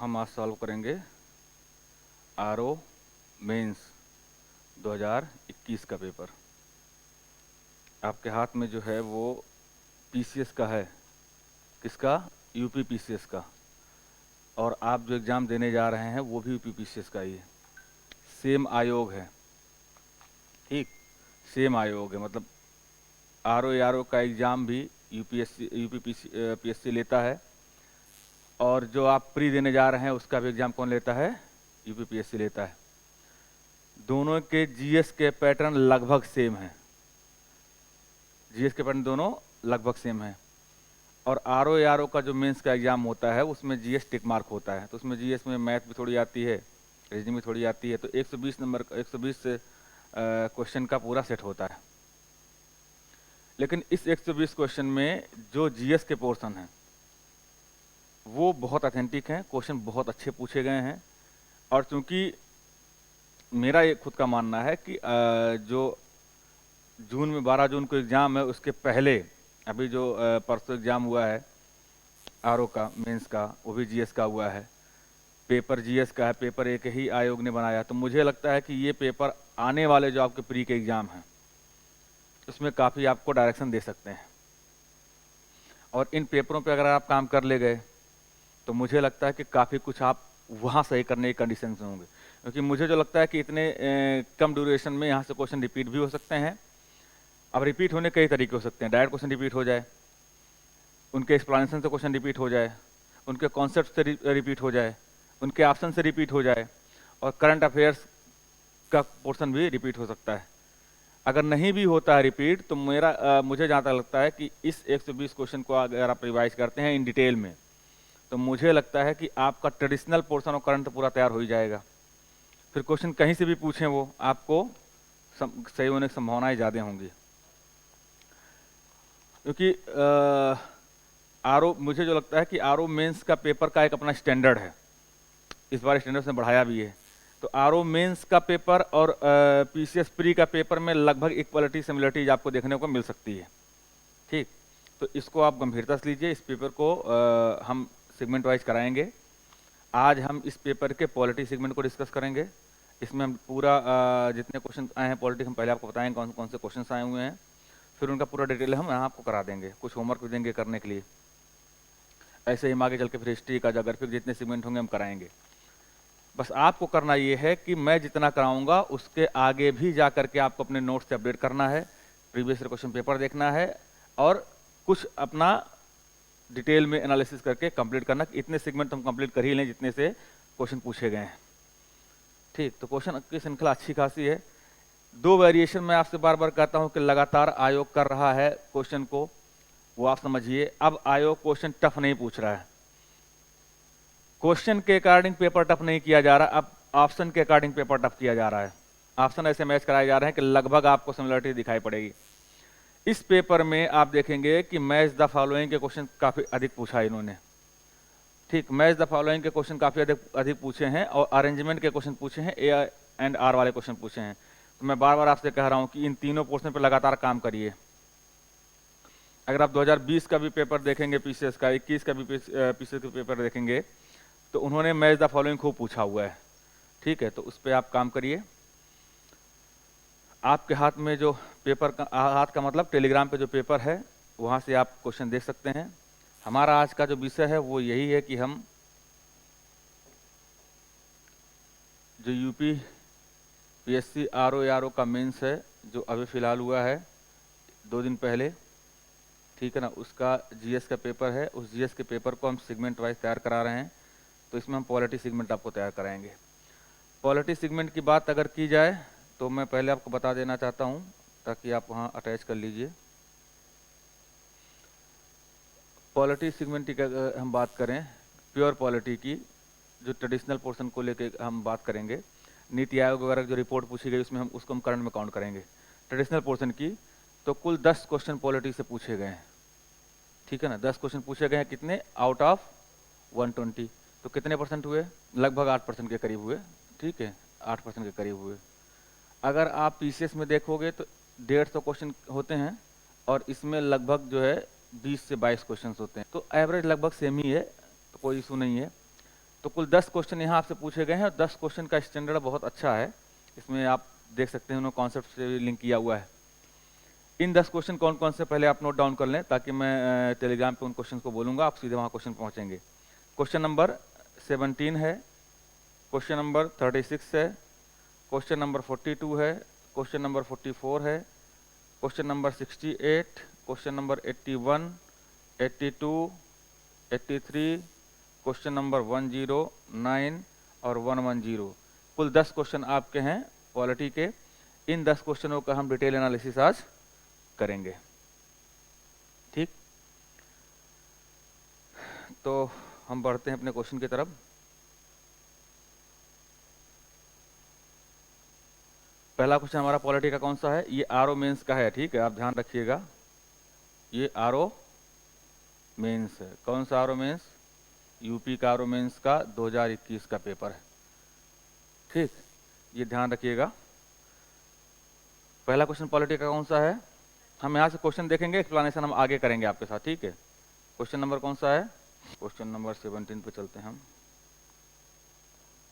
हम आज सॉल्व करेंगे आरओ मेंस 2021 का पेपर। आपके हाथ में जो है वो पीसीएस का है। किसका? यूपी पीसीएस का। और आप जो एग्ज़ाम देने जा रहे हैं वो भी यूपी पीसीएस का ही है। सेम आयोग है, ठीक, सेम आयोग है। मतलब आरओ का एग्ज़ाम भी यूपी पीएससी लेता है, और जो आप प्री देने जा रहे हैं उसका भी एग्ज़ाम कौन लेता है? यूपी पीएससी लेता है। दोनों के जीएस के पैटर्न लगभग सेम हैं। जीएस के पैटर्न दोनों लगभग सेम हैं। और आरओ का जो मेंस का एग्ज़ाम होता है उसमें जीएस टिक मार्क होता है, तो उसमें जीएस में मैथ भी थोड़ी आती है, रीजनिंग भी थोड़ी आती है। तो 120 नंबर 120 से क्वेश्चन का पूरा सेट होता है। लेकिन इस 120 क्वेश्चन में जो जीएस के पोर्शन हैं वो बहुत ऑथेंटिक हैं, क्वेश्चन बहुत अच्छे पूछे गए हैं। और चूंकि मेरा ये खुद का मानना है कि जो जून में 12 जून को एग्ज़ाम है उसके पहले अभी जो परसों एग्ज़ाम हुआ है आरओ का मेंस का, वो भी जीएस का हुआ है। पेपर जीएस का है, पेपर एक ही आयोग ने बनाया। तो मुझे लगता है कि ये पेपर आने वाले जो आपके प्री के एग्ज़ाम हैं उसमें काफ़ी आपको डायरेक्शन दे सकते हैं। और इन पेपरों पे अगर आप काम कर ले गए तो मुझे लगता है कि काफ़ी कुछ आप वहाँ सही करने की कंडीशन में होंगे। क्योंकि मुझे जो लगता है कि इतने कम ड्यूरेशन में यहाँ से क्वेश्चन रिपीट भी हो सकते हैं। अब रिपीट होने कई तरीके हो सकते हैं। डायरेक्ट क्वेश्चन रिपीट हो जाए, उनके एक्सप्लेनेशन से क्वेश्चन रिपीट हो जाए, उनके कॉन्सेप्ट से रिपीट हो जाए, उनके ऑप्शन से रिपीट हो जाए, और करंट अफेयर्स का पोर्शन भी रिपीट हो सकता है। अगर नहीं भी होता है रिपीट तो मुझे जहाँ तक लगता है कि इस 120 क्वेश्चन को अगर आप रिवाइज करते हैं इन डिटेल में तो मुझे लगता है कि आपका ट्रेडिशनल पोर्शन और करंट पूरा तैयार हो ही जाएगा। फिर क्वेश्चन कहीं से भी पूछें वो आपको सही होने की संभावनाएं ज़्यादा होंगी। क्योंकि मुझे जो लगता है कि आरओ मेंस का पेपर का एक अपना स्टैंडर्ड है, इस बार स्टैंडर्ड से बढ़ाया भी है। तो आरओ मेंस का पेपर और पीसीएस प्री का पेपर में लगभग इक्वलिटी सिमिलरिटीज आपको देखने को मिल सकती है, ठीक। तो इसको आप गंभीरता से लीजिए। इस पेपर को हम सेगमेंट वाइज कराएंगे। आज हम इस पेपर के पॉलिटी सेगमेंट को डिस्कस करेंगे। इसमें हम पूरा जितने क्वेश्चन आए हैं पॉलिटिक्स हम पहले आपको बताएंगे कौन कौन से क्वेश्चन आए हुए हैं, फिर उनका पूरा डिटेल हम यहाँ आपको करा देंगे। कुछ होमवर्क भी देंगे करने के लिए। ऐसे ही हम आगे चल के फिर हिस्ट्री का जोग्राफी जितने सेगमेंट होंगे हम कराएंगे। बस आपको करना ये है कि मैं जितना कराऊंगा उसके आगे भी जा करके आपको अपने नोट्स से अपडेट करना है, प्रीवियस क्वेश्चन पेपर देखना है, और कुछ अपना डिटेल में एनालिसिस करके कंप्लीट करना। इतने सेगमेंट हम कंप्लीट कर ही लें जितने से क्वेश्चन पूछे गए हैं, ठीक। तो क्वेश्चन की श्रृंखला अच्छी खासी है। दो वेरिएशन मैं आपसे बार बार कहता हूं कि लगातार आयोग कर रहा है क्वेश्चन को, वो आप समझिए। अब आयोग क्वेश्चन टफ नहीं पूछ रहा है, क्वेश्चन के अकॉर्डिंग पेपर टफ नहीं किया जा रहा, अब ऑप्शन के अकॉर्डिंग पेपर टफ किया जा रहा है। ऑप्शन ऐसे मैच कराए जा रहे हैं कि लगभग आपको सिमिलरिटी दिखाई पड़ेगी। इस पेपर में आप देखेंगे कि मैच द फॉलोइंग के क्वेश्चन काफी अधिक पूछा है इन्होंने, ठीक। मैच द फॉलोइंग के क्वेश्चन काफी अधिक पूछे हैं, और अरेंजमेंट के क्वेश्चन पूछे हैं, ए एंड आर वाले क्वेश्चन पूछे हैं। तो मैं बार बार आपसे कह रहा हूं कि इन तीनों पोर्शन पर लगातार काम करिए। अगर आप 2020 का भी पेपर देखेंगे पीसीएस का, 21 का भी पीसीएस का पेपर देखेंगे तो उन्होंने मैच द फॉलोइंग खूब पूछा हुआ है, ठीक है। तो उस पर आप काम करिए। आपके हाथ में जो पेपर का, हाथ का मतलब टेलीग्राम पे जो पेपर है वहां से आप क्वेश्चन देख सकते हैं। हमारा आज का जो विषय है वो यही है कि हम जो यूपी पीएससी आरओ का मेंस है जो अभी फिलहाल हुआ है 2 दिन पहले, ठीक है ना, उसका जीएस का पेपर है। उस जीएस के पेपर को हम सेगमेंट वाइज तैयार करा रहे हैं। तो इसमें हम पॉलिटी सेगमेंट आपको तैयार कराएंगे। पॉलिटी सेगमेंट की बात अगर की जाए तो मैं पहले आपको बता देना चाहता हूं ताकि आप वहां अटैच कर लीजिए। पॉलिटी सेगमेंट की अगर हम बात करें, प्योर पॉलिटी की जो ट्रेडिशनल पोर्शन को लेकर हम बात करेंगे, नीति आयोग वगैरह जो रिपोर्ट पूछी गई उसमें हम उसको हम करंट में काउंट करेंगे। ट्रेडिशनल पोर्शन की तो कुल 10 क्वेश्चन पॉलिटी से पूछे गए हैं, ठीक है ना। 10 क्वेश्चन पूछे गए हैं, कितने आउट ऑफ 120, तो कितने परसेंट हुए? लगभग 8% के करीब हुए, ठीक है, 8% के करीब हुए। अगर आप पीसीएस में देखोगे तो 150 क्वेश्चन होते हैं और इसमें लगभग जो है 20 से 22 क्वेश्चन होते हैं, तो एवरेज लगभग सेम ही है, तो कोई इशू नहीं है। तो कुल 10 क्वेश्चन यहाँ आपसे पूछे गए हैं और 10 क्वेश्चन का स्टैंडर्ड बहुत अच्छा है। इसमें आप देख सकते हैं उन्होंने कॉन्सेप्ट से लिंक किया हुआ है। इन 10 क्वेश्चन कौन कौन से पहले आप नोट डाउन कर लें, ताकि मैं टेलीग्राम पे उन क्वेश्चन को बोलूँगा, आप सीधे वहाँ क्वेश्चन पहुँचेंगे। क्वेश्चन नंबर 17 है, क्वेश्चन नंबर 36 है, क्वेश्चन नंबर 42 है, क्वेश्चन नंबर 44 है, question number 68, question number 81, 82, 83, question number 109 और 110। कुल 10 क्वेश्चन आपके हैं पॉलिटी के। इन 10 क्वेश्चनों का हम डिटेल एनालिसिस आज करेंगे। ठीक, तो हम बढ़ते हैं अपने क्वेश्चन की तरफ। पहला क्वेश्चन हमारा पॉलिटी का कौन सा है? ये आरओ मेंस का है। ठीक है, आप ध्यान रखिएगा, ये आरओ मेंस है। कौन सा आरओ मेंस? यूपी का आरओ मेंस का 2021 का पेपर है। ठीक, ये ध्यान रखिएगा। पहला क्वेश्चन पॉलिटी का कौन सा है? हम यहाँ से क्वेश्चन देखेंगे, एक्सप्लेनेशन हम आगे करेंगे आपके साथ। ठीक है, क्वेश्चन नंबर कौन सा है? क्वेश्चन नंबर 17 पे चलते हैं हम।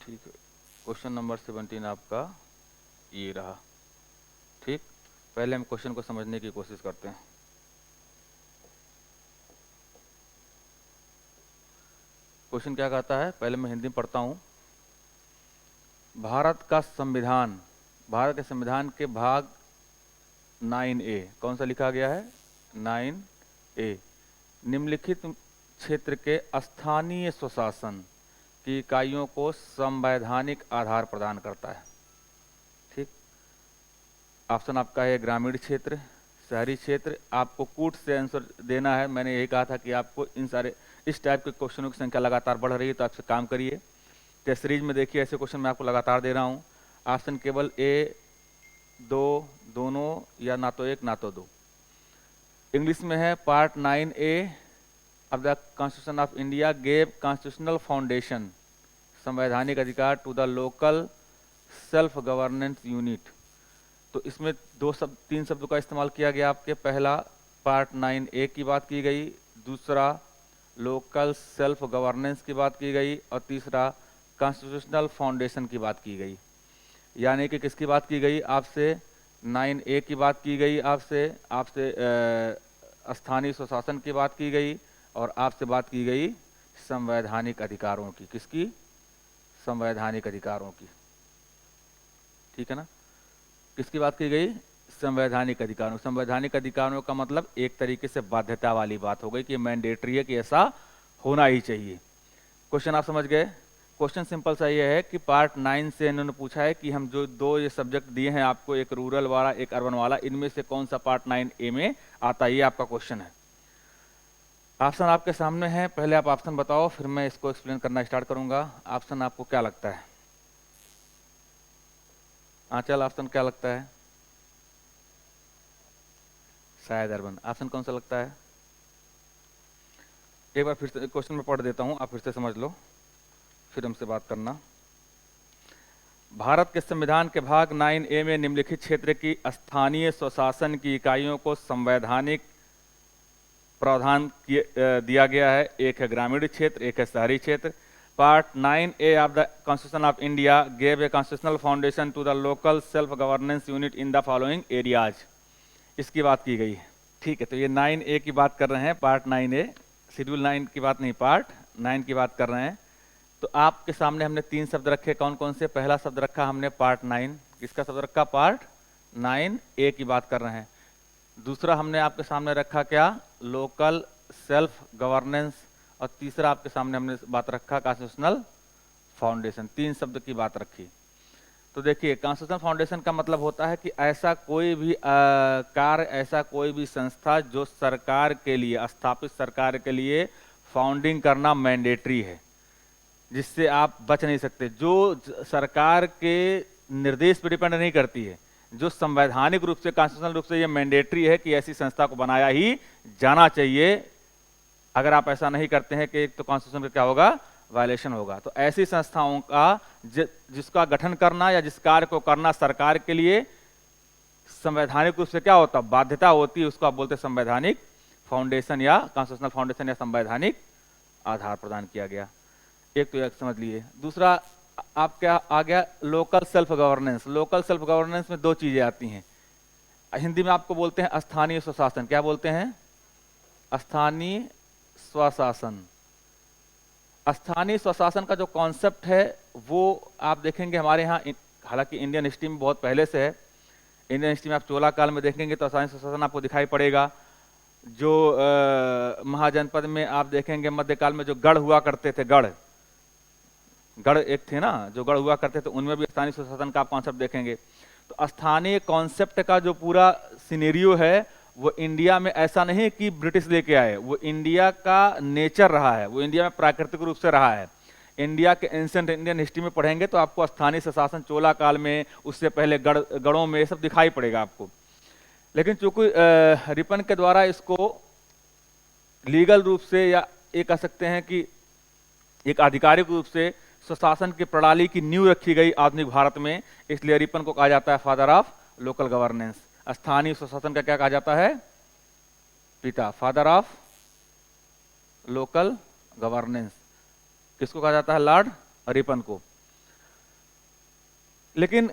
ठीक है, क्वेश्चन नंबर 17 आपका ये रहा। ठीक, पहले हम क्वेश्चन को समझने की कोशिश करते हैं। क्वेश्चन क्या कहता है, पहले मैं हिंदी में पढ़ता हूँ। भारत का संविधान, भारत के संविधान के भाग 9A, कौन सा लिखा गया है? 9A, निम्नलिखित क्षेत्र के स्थानीय स्वशासन की इकाइयों को संवैधानिक आधार प्रदान करता है। ठीक, ऑप्शन आपका है ग्रामीण क्षेत्र, शहरी क्षेत्र। आपको कूट से आंसर देना है। मैंने यही कहा था कि आपको इन सारे इस टाइप के क्वेश्चनों की संख्या लगातार बढ़ रही है, तो आपसे काम करिए। टेस्ट सीरीज में देखिए, ऐसे क्वेश्चन मैं आपको लगातार दे रहा हूँ। ऑप्शन केवल ए, दो, दोनों, या ना तो एक ना तो दो। इंग्लिश में है part 9A of the constitution of India gave constitutional foundation संवैधानिक अधिकार to the local self governance unit. तो इसमें तीन शब्दों का इस्तेमाल किया गया आपके। पहला पार्ट 9A की बात की गई, दूसरा लोकल सेल्फ गवर्नेंस की बात की गई, और तीसरा कॉन्स्टिट्यूशनल फाउंडेशन की बात की गई। यानी कि किसकी बात की गई? आपसे 9A की बात की गई, आपसे स्थानीय स्वशासन की बात की गई, और आपसे बात की गई संवैधानिक अधिकारों की। किसकी? संवैधानिक अधिकारों की। ठीक है ना, किसकी बात की गई? संवैधानिक अधिकारों। संवैधानिक अधिकारों का मतलब एक तरीके से बाध्यता वाली बात हो गई कि मैंडेटरी है, कि ऐसा होना ही चाहिए। क्वेश्चन आप समझ गए? क्वेश्चन सिंपल सा ये है कि पार्ट 9 से इन्होंने पूछा है कि हम जो दो ये सब्जेक्ट दिए हैं आपको, एक रूरल वाला एक अर्बन वाला, इनमें से कौन सा पार्ट 9A में आता है, ये आपका क्वेश्चन है। ऑप्शन आपके सामने है, पहले आप ऑप्शन बताओ, फिर मैं इसको एक्सप्लेन करना स्टार्ट करूंगा। ऑप्शन आपको क्या लगता है? आंचल, ऑप्शन क्या लगता है? शायद अर्बन। ऑप्शन कौन सा लगता है? एक बार फिर से क्वेश्चन में पढ़ देता हूं, आप फिर से समझ लो, फिर हमसे बात करना। भारत के संविधान के भाग 9A में निम्नलिखित क्षेत्र की स्थानीय स्वशासन की इकाइयों को संवैधानिक प्रावधान दिया गया है। एक है ग्रामीण क्षेत्र, एक है शहरी क्षेत्र। Part 9A of the constitution of India gave a constitutional foundation to the local self governance unit in the following areas, इसकी बात की गई है। ठीक है, तो ये 9A की बात कर रहे हैं, पार्ट 9A, शेड्यूल 9 की बात नहीं, पार्ट 9 की बात कर रहे हैं। तो आपके सामने हमने तीन शब्द रखे, कौन कौन से? पहला शब्द रखा हमने पार्ट 9, किसका शब्द रखा? पार्ट 9A की बात कर रहे हैं। दूसरा हमने आपके सामने रखा क्या? लोकल सेल्फ गवर्नेंस, और तीसरा आपके सामने हमने बात रखा कॉन्स्टिट्यूशनल फाउंडेशन। तीन शब्द की बात रखी। तो देखिए, कॉन्स्टिट्यूशनल फाउंडेशन का मतलब होता है कि ऐसा कोई भी कार्य, ऐसा कोई भी संस्था जो सरकार के लिए, स्थापित सरकार के लिए फाउंडिंग करना मैंडेटरी है, जिससे आप बच नहीं सकते, जो सरकार के निर्देश पर डिपेंड नहीं करती है, जो संवैधानिक रूप से, कॉन्स्टिट्यूशनल रूप से ये मैंडेटरी है कि ऐसी संस्था को बनाया ही जाना चाहिए। अगर आप ऐसा नहीं करते हैं कि तो कॉन्स्टिट्यूशन का क्या होगा? वायलेशन होगा। तो ऐसी संस्थाओं का जिसका गठन करना या जिस कार्य को करना सरकार के लिए संवैधानिक रूप से क्या होता? बाध्यता होती है, उसको आप बोलते हैं संवैधानिक फाउंडेशन या कॉन्स्टिट्यूशनल फाउंडेशन या संवैधानिक आधार प्रदान किया गया। एक तो एक समझ लिए। दूसरा आप क्या आ गया, local self governance. Local self governance में दो चीजें आती हैं, हिंदी में आपको बोलते हैं स्थानीय स्वशासन। क्या बोलते हैं? स्थानीय स्वशासन। स्थानीय स्वशासन का जो कॉन्सेप्ट है वो आप देखेंगे हमारे यहाँ, हालांकि इंडियन हिस्ट्री में बहुत पहले से है। इंडियन हिस्ट्री में आप चोला काल में देखेंगे तो स्थानीय स्वशासन आपको दिखाई पड़ेगा। जो महाजनपद में आप देखेंगे मध्यकाल में जो गढ़ हुआ करते थे, गढ़ एक थे ना जो गढ़ हुआ करते थे, उनमें भी स्थानीय स्वशासन का आप कॉन्सेप्ट देखेंगे। तो स्थानीय कॉन्सेप्ट का जो पूरा सिनेरियो है वो इंडिया में ऐसा नहीं कि ब्रिटिश लेके आए, वो इंडिया का नेचर रहा है, वो इंडिया में प्राकृतिक रूप से रहा है। इंडिया के एंशिएंट इंडियन हिस्ट्री में पढ़ेंगे तो आपको स्थानीय स्वशासन चोला काल में, उससे पहले गढ़ों में सब दिखाई पड़ेगा आपको। लेकिन चूंकि रिपन के द्वारा इसको लीगल रूप से या ये कह सकते हैं कि एक आधिकारिक रूप से स्वशासन की प्रणाली की नींव रखी गई आधुनिक भारत में, इसलिए रिपन को कहा जाता है फादर ऑफ लोकल गवर्नेंस। स्थानीय स्वशासन का क्या कहा जाता है? पिता, फादर ऑफ लोकल गवर्नेंस। किसको कहा जाता है? लॉर्ड रिपन को। लेकिन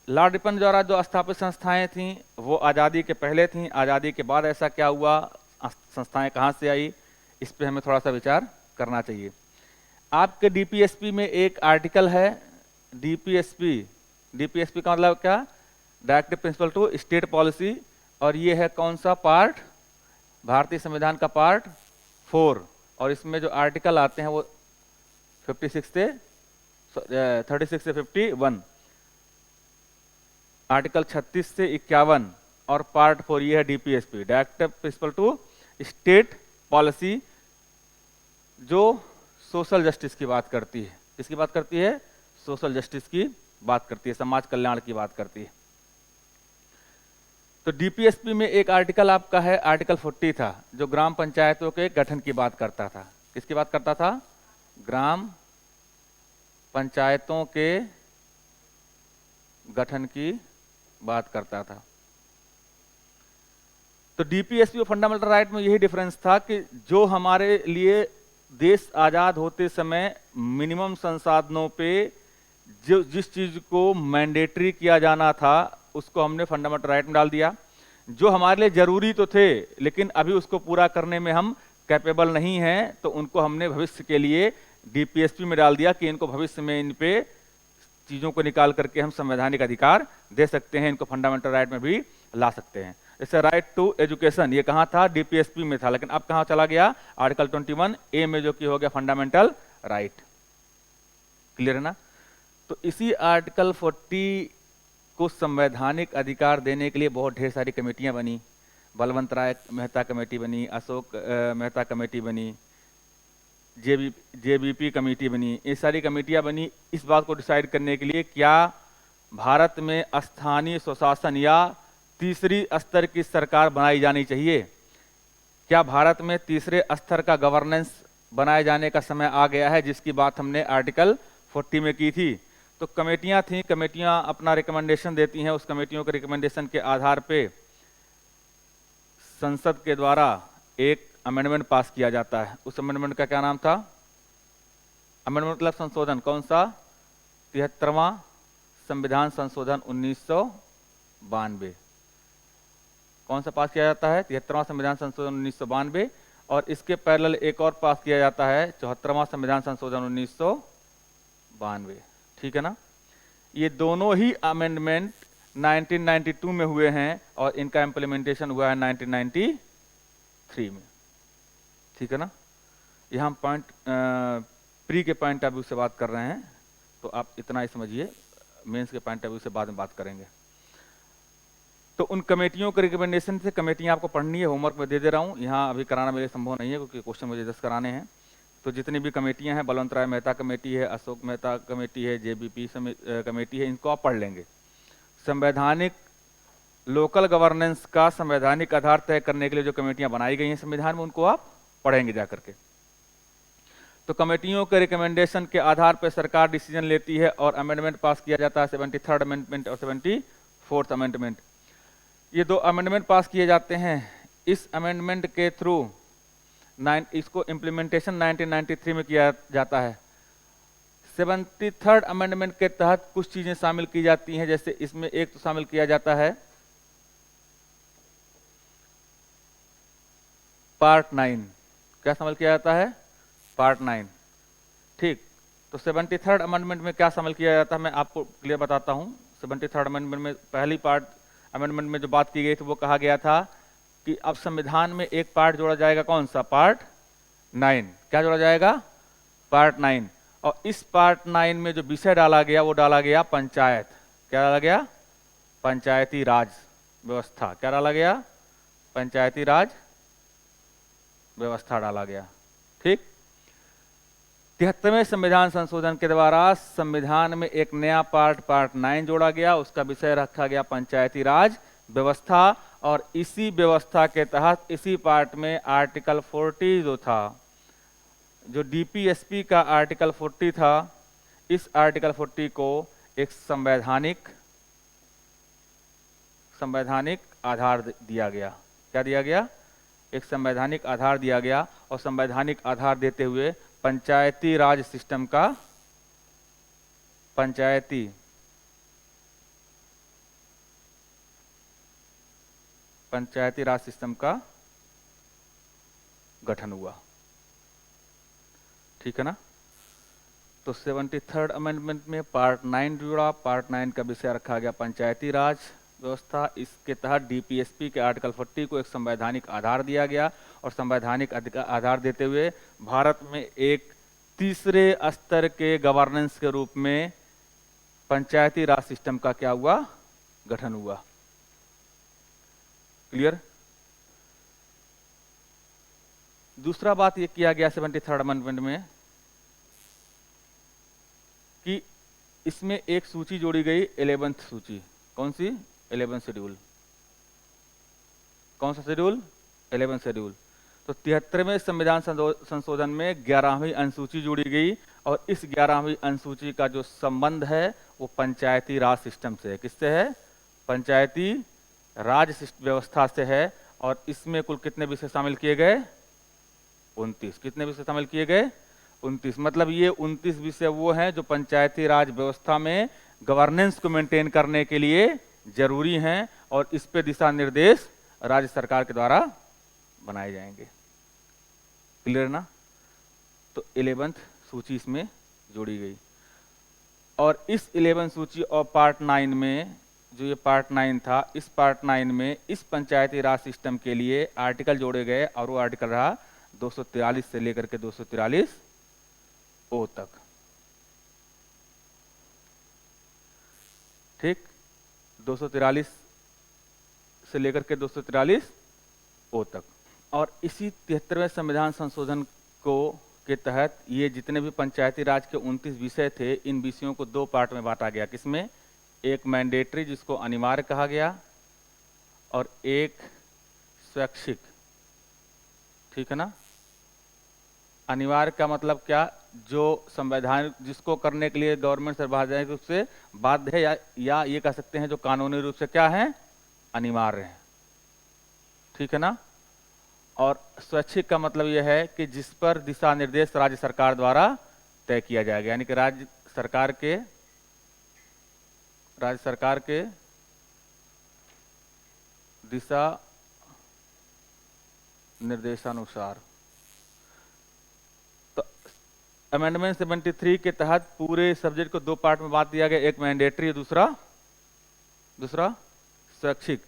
लॉर्ड रिपन द्वारा जो स्थापित संस्थाएं थीं वो आज़ादी के पहले थीं, आज़ादी के बाद ऐसा क्या हुआ, संस्थाएं कहाँ से आई, इस पे हमें थोड़ा सा विचार करना चाहिए। आपके डीपीएसपी में एक आर्टिकल है, डीपीएसपी का मतलब क्या? Directive principle to state policy. और ये है कौन सा पार्ट? भारतीय संविधान का पार्ट 4। और इसमें जो आर्टिकल आते हैं वो 36 से 51, आर्टिकल 36 से 51 और पार्ट 4 ये है DPSP, directive principle to state policy, जो सोशल जस्टिस की बात करती है। किसकी बात करती है? सोशल जस्टिस की बात करती है, समाज कल्याण की बात करती है। तो डीपीएसपी में एक आर्टिकल आपका है, आर्टिकल 40 था, जो ग्राम पंचायतों के गठन की बात करता था। किसकी बात करता था? ग्राम पंचायतों के गठन की बात करता था। तो डीपीएसपी और फंडामेंटल राइट में यही डिफरेंस था कि जो हमारे लिए देश आजाद होते समय मिनिमम संसाधनों पे जो जिस चीज को मैंडेटरी किया जाना था उसको हमने फंडामेंटल राइट में डाल दिया। जो हमारे लिए जरूरी तो थे लेकिन अभी उसको पूरा करने में हम कैपेबल नहीं हैं, तो उनको हमने भविष्य के लिए डीपीएसपी में डाल दिया कि इनको भविष्य में इन पे चीजों को निकाल करके हम संवैधानिक अधिकार दे सकते हैं, इनको फंडामेंटल राइट में भी ला सकते हैं। जैसे राइट टू एजुकेशन, ये कहाँ था? डीपीएसपी में था, लेकिन अब कहाँ चला गया? आर्टिकल 21A में, जो कि हो गया फंडामेंटल राइट। क्लियर है ना? तो इसी आर्टिकल 40 को संवैधानिक अधिकार देने के लिए बहुत ढेर सारी कमेटियां बनी। बलवंत राय मेहता कमेटी बनी, अशोक मेहता कमेटी बनी, जेबीपी कमेटी बनी। ये सारी कमेटियां बनी इस बात को डिसाइड करने के लिए क्या भारत में स्थानीय स्वशासन या तीसरी स्तर की सरकार बनाई जानी चाहिए। क्या भारत में तीसरे स्तर का गवर्नेंस बनाए जाने का समय आ गया है, जिसकी बात हमने आर्टिकल 40 में की थी। तो कमेटियां थीं, कमेटियां अपना रिकमेंडेशन देती हैं, उस कमेटियों के रिकमेंडेशन के आधार पे संसद के द्वारा एक अमेंडमेंट पास किया जाता है। उस अमेंडमेंट का क्या नाम था? अमेंडमेंट मतलब संशोधन। कौन सा? 73वां संविधान संशोधन 1992। कौन सा पास किया जाता है? 73वां संविधान संशोधन 1992। और इसके पैरेलल एक और पास किया जाता है, 74वां संविधान संशोधन 1992। ठीक है ना? ये दोनों ही अमेंडमेंट 1992 में हुए हैं और इनका इम्प्लीमेंटेशन हुआ है 1993 में। ठीक है ना? यहाँ हम पॉइंट प्री के पॉइंट ऑफ व्यू से बात कर रहे हैं, तो आप इतना ही समझिए, मेंस के पॉइंट ऑफ व्यू से बाद में बात करेंगे। तो उन कमेटियों के रिकमेंडेशन से कमेटियां आपको पढ़नी है, होमवर्क में दे दे रहा हूँ, यहाँ अभी कराना मेरे संभव नहीं है क्योंकि क्वेश्चन मुझे 10 कराने हैं। तो जितनी भी कमेटियां हैं, बलवंत राय मेहता कमेटी है, अशोक मेहता कमेटी है, जेबीपी कमेटी है, इनको आप पढ़ लेंगे। संवैधानिक लोकल गवर्नेंस का संवैधानिक आधार तय करने के लिए जो कमेटियां बनाई गई हैं संविधान में, उनको आप पढ़ेंगे जाकर के। तो कमेटियों के रिकमेंडेशन के आधार पर सरकार डिसीजन लेती है और अमेंडमेंट पास किया जाता है, 73rd अमेंडमेंट और 74th अमेंडमेंट। ये दो अमेंडमेंट पास किए जाते हैं। इस अमेंडमेंट के थ्रू इसको इम्प्लीमेंटेशन 1993 में किया जाता है। 73rd अमेंडमेंट के तहत कुछ चीजें शामिल की जाती हैं, जैसे इसमें एक तो शामिल किया जाता है पार्ट 9। क्या शामिल किया जाता है? पार्ट 9। ठीक, तो 73rd अमेंडमेंट में क्या शामिल किया जाता है मैं आपको क्लियर बताता हूं। 73rd अमेंडमेंट में पहली पार्ट अमेंडमेंट में जो बात की गई थी वो कहा गया था कि अब संविधान में एक पार्ट जोड़ा जाएगा, कौन सा? पार्ट 9। क्या जोड़ा जाएगा? पार्ट 9। और इस पार्ट 9 में जो विषय डाला गया वो डाला गया पंचायत। क्या डाला गया? पंचायती राज व्यवस्था। क्या डाला गया? पंचायती राज व्यवस्था डाला गया। ठीक, 73वें संविधान संशोधन के द्वारा संविधान में एक नया पार्ट 9 जोड़ा गया, उसका विषय रखा गया पंचायती राज व्यवस्था। और इसी व्यवस्था के तहत इसी पार्ट में आर्टिकल 40 जो था, जो डीपीएसपी का आर्टिकल 40 था, इस आर्टिकल 40 को एक संवैधानिक आधार दिया गया। क्या दिया गया? एक संवैधानिक आधार दिया गया। और संवैधानिक आधार देते हुए पंचायती राज सिस्टम का पंचायती राज सिस्टम का गठन हुआ। ठीक है ना? तो 73rd अमेंडमेंट में पार्ट 9 जुड़ा। पार्ट 9 का विषय रखा गया पंचायती राज व्यवस्था। इसके तहत डीपीएसपी के आर्टिकल 40 को एक संवैधानिक आधार दिया गया। और संवैधानिक आधार देते हुए भारत में एक तीसरे स्तर के गवर्नेंस के रूप में पंचायती राज सिस्टम का क्या हुआ? गठन हुआ। क्लियर? दूसरा बात ये किया गया 73rd अमेंडमेंट में कि इसमें एक सूची जोड़ी गई, 11th सूची। कौन सी? 11th schedule. कौन सा शेड्यूल? 11th schedule. तो 73वें संविधान संशोधन में 11वीं अनुसूची जोड़ी गई। और इस 11वीं अनुसूची का जो संबंध है वो पंचायती राज सिस्टम से है। किससे है? पंचायती राज व्यवस्था से है। और इसमें कुल कितने विषय शामिल किए गए? 29। कितने विषय शामिल किए गए? 29। मतलब ये 29 विषय वो हैं जो पंचायती राज व्यवस्था में गवर्नेंस को मेंटेन करने के लिए जरूरी हैं। और इस पे दिशा निर्देश राज्य सरकार के द्वारा बनाए जाएंगे। क्लियर ना? तो 11th सूची इसमें जोड़ी गई। और इस 11th सूची और पार्ट 9 में, जो ये पार्ट 9 था, इस पार्ट 9 में इस पंचायती राज सिस्टम के लिए आर्टिकल जोड़े गए। और वो आर्टिकल रहा 243 से लेकर के 243 ओ तक। ठीक, 243 से लेकर के 243 ओ तक। और इसी 73वें संविधान संशोधन को के तहत ये जितने भी पंचायती राज के 29 विषय थे, इन विषयों को दो पार्ट में बांटा गया। किसमें? एक मैंडेटरी, जिसको अनिवार्य कहा गया, और एक स्वैच्छिक। ठीक है ना? अनिवार्य का मतलब क्या? जो संवैधानिक, जिसको करने के लिए गवर्नमेंट संवैधानिक रूप से बाध्य है, या ये कह सकते हैं जो कानूनी रूप से क्या है? अनिवार्य है। ठीक है ना? और स्वैच्छिक का मतलब यह है कि जिस पर दिशा निर्देश राज्य सरकार द्वारा तय किया जाएगा। यानी कि राज्य सरकार के दिशा निर्देशानुसार। तो अमेंडमेंट 73 के तहत पूरे सब्जेक्ट को दो पार्ट में बांट दिया गया। एक मैंडेटरी, दूसरा स्वैच्छिक।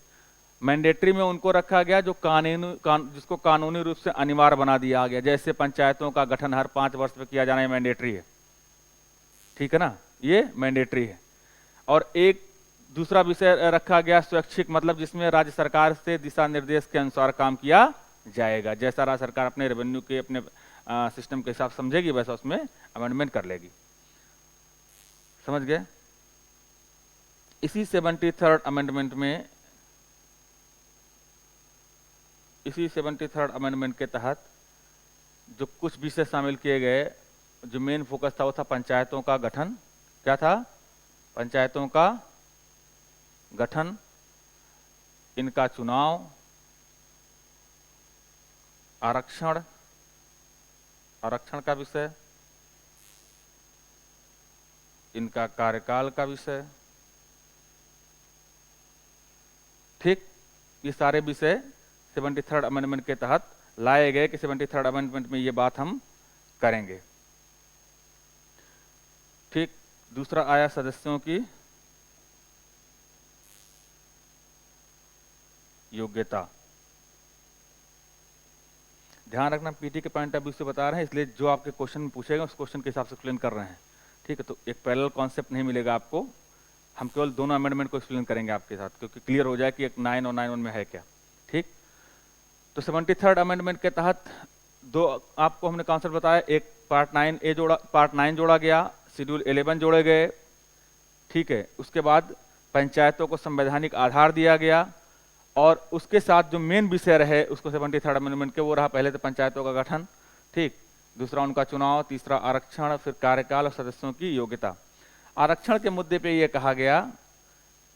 मैंडेटरी में उनको रखा गया जो जिसको कानूनी रूप से अनिवार्य बना दिया गया। जैसे पंचायतों का गठन हर 5 वर्ष में किया जाना, ये मैंडेटरी है। ठीक है ना? ये मैंडेटरी है। और एक दूसरा विषय रखा गया स्वैच्छिक, मतलब जिसमें राज्य सरकार से दिशा निर्देश के अनुसार काम किया जाएगा। जैसा राज्य सरकार अपने रेवेन्यू के अपने सिस्टम के हिसाब समझेगी, वैसा उसमें अमेंडमेंट कर लेगी। समझ गए? इसी 73rd अमेंडमेंट के तहत जो कुछ विषय शामिल किए गए, जो मेन फोकस था वो था पंचायतों का गठन। क्या था? पंचायतों का गठन, इनका चुनाव, आरक्षण का विषय, इनका कार्यकाल का विषय, ठीक। ये सारे विषय 73rd अमेंडमेंट के तहत लाए गए कि 73rd अमेंडमेंट में ये बात हम करेंगे, ठीक। दूसरा आया सदस्यों की योग्यता। ध्यान रखना, पीटी के पॉइंट ऑफ व्यू से बता रहे हैं, इसलिए जो आपके क्वेश्चन में पूछेगा उस क्वेश्चन के हिसाब से एक्सप्लेन कर रहे हैं, ठीक है। तो एक पैरेलल कॉन्सेप्ट नहीं मिलेगा आपको, हम केवल दोनों अमेंडमेंट को एक्सप्लेन करेंगे आपके साथ, क्योंकि क्लियर हो जाए कि एक 9 और 9(1) में है क्या, ठीक। तो 73rd अमेंडमेंट के तहत दो आपको हमने कॉन्सेप्ट बताया, एक पार्ट 9 जोड़ा गया, शेड्यूल 11 जोड़े गए, ठीक है। उसके बाद पंचायतों को संवैधानिक आधार दिया गया, और उसके साथ जो मेन विषय रहे उसको 73rd अमेंडमेंट के वो रहा, पहले तो पंचायतों का गठन, ठीक। दूसरा उनका चुनाव, तीसरा आरक्षण, फिर कार्यकाल और सदस्यों की योग्यता। आरक्षण के मुद्दे पे ये कहा गया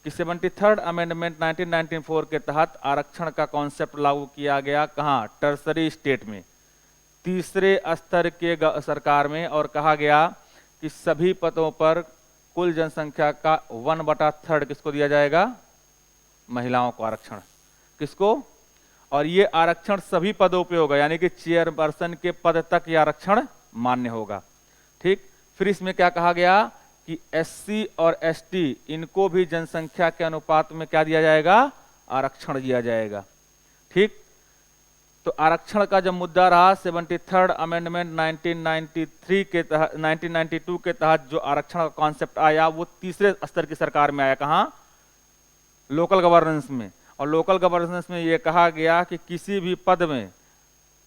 कि 73rd अमेंडमेंट 1994 के तहत आरक्षण का कॉन्सेप्ट लागू किया गया, कहाँ? टर्सरी स्टेट में, तीसरे स्तर के सरकार में, और कहा गया कि सभी पदों पर कुल जनसंख्या का 1/3 किसको दिया जाएगा? महिलाओं को आरक्षण, किसको? और ये आरक्षण सभी पदों पे होगा, यानी कि चेयरपर्सन के पद तक ये आरक्षण मान्य होगा, ठीक। फिर इसमें क्या कहा गया कि एससी और एसटी इनको भी जनसंख्या के अनुपात में क्या दिया जाएगा? आरक्षण दिया जाएगा, ठीक। तो आरक्षण का जब मुद्दा रहा 73rd अमेंडमेंट 1992 के तहत जो आरक्षण का कॉन्सेप्ट आया वो तीसरे स्तर की सरकार में आया, कहां? लोकल गवर्नेंस में। और लोकल गवर्नेंस में यह कहा गया कि किसी भी पद में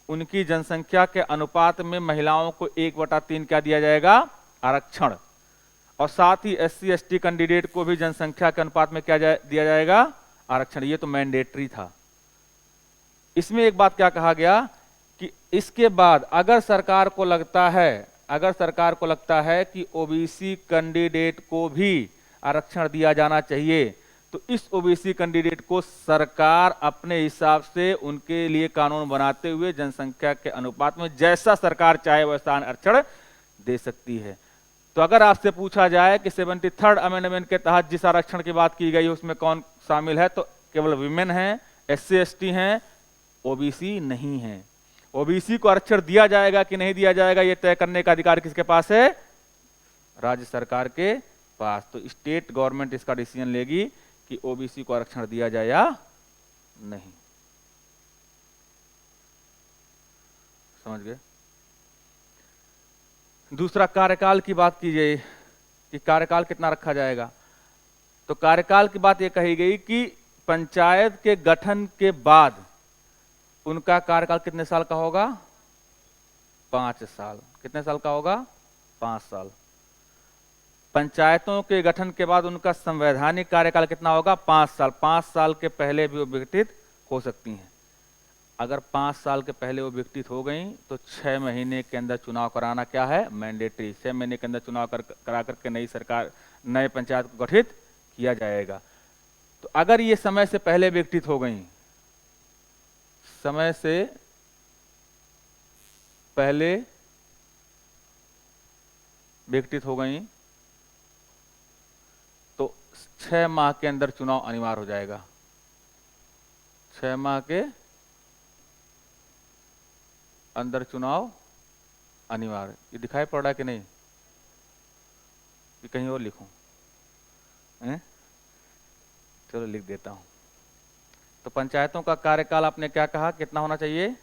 उनकी जनसंख्या के अनुपात में महिलाओं को 1/3 क्या दिया जाएगा? आरक्षण। और साथ ही एससी एसटी कैंडिडेट को भी जनसंख्या के अनुपात में क्या दिया जाएगा? आरक्षण। ये तो मैंडेटरी था। इसमें एक बात क्या कहा गया कि इसके बाद अगर सरकार को लगता है कि ओबीसी कैंडिडेट को भी आरक्षण दिया जाना चाहिए, तो इस ओबीसी कैंडिडेट को सरकार अपने हिसाब से उनके लिए कानून बनाते हुए जनसंख्या के अनुपात में जैसा सरकार चाहे वैसा आरक्षण दे सकती है। तो अगर आपसे पूछा जाए कि 73rd अमेंडमेंट के तहत जिस आरक्षण की बात की गई उसमें कौन शामिल है, तो केवल विमेन है, एससी एसटी हैं, ओबीसी नहीं है। ओबीसी को आरक्षण दिया जाएगा कि नहीं दिया जाएगा यह तय करने का अधिकार किसके पास है? राज्य सरकार के पास। तो स्टेट गवर्नमेंट इसका डिसीजन लेगी कि ओबीसी को आरक्षण दिया जाए या नहीं। समझ गए? दूसरा, कार्यकाल की बात की गई कि कार्यकाल कितना रखा जाएगा। तो कार्यकाल की बात यह कही गई कि पंचायत के गठन के बाद उनका कार्यकाल कितने साल का होगा? 5 साल। कितने साल का होगा? 5 साल। पंचायतों के गठन के बाद उनका संवैधानिक कार्यकाल कितना होगा? 5 साल। 5 साल के पहले भी वो विघटित हो सकती हैं। अगर 5 साल के पहले वो विघटित हो गई तो 6 महीने के अंदर चुनाव कराना क्या है? मैंडेटरी। 6 महीने के अंदर चुनाव करा करके नई सरकार, नए पंचायत को गठित किया जाएगा। तो अगर ये समय से पहले विघटित हो गई, समय से पहले विघटित हो गई, तो 6 माह के अंदर चुनाव अनिवार्य हो जाएगा। 6 माह के अंदर चुनाव अनिवार्य। ये दिखाई पड़ रहा है कि नहीं? कि कहीं और लिखूं? चलो लिख देता हूं। तो पंचायतों का कार्यकाल आपने क्या कहा, कितना होना चाहिए?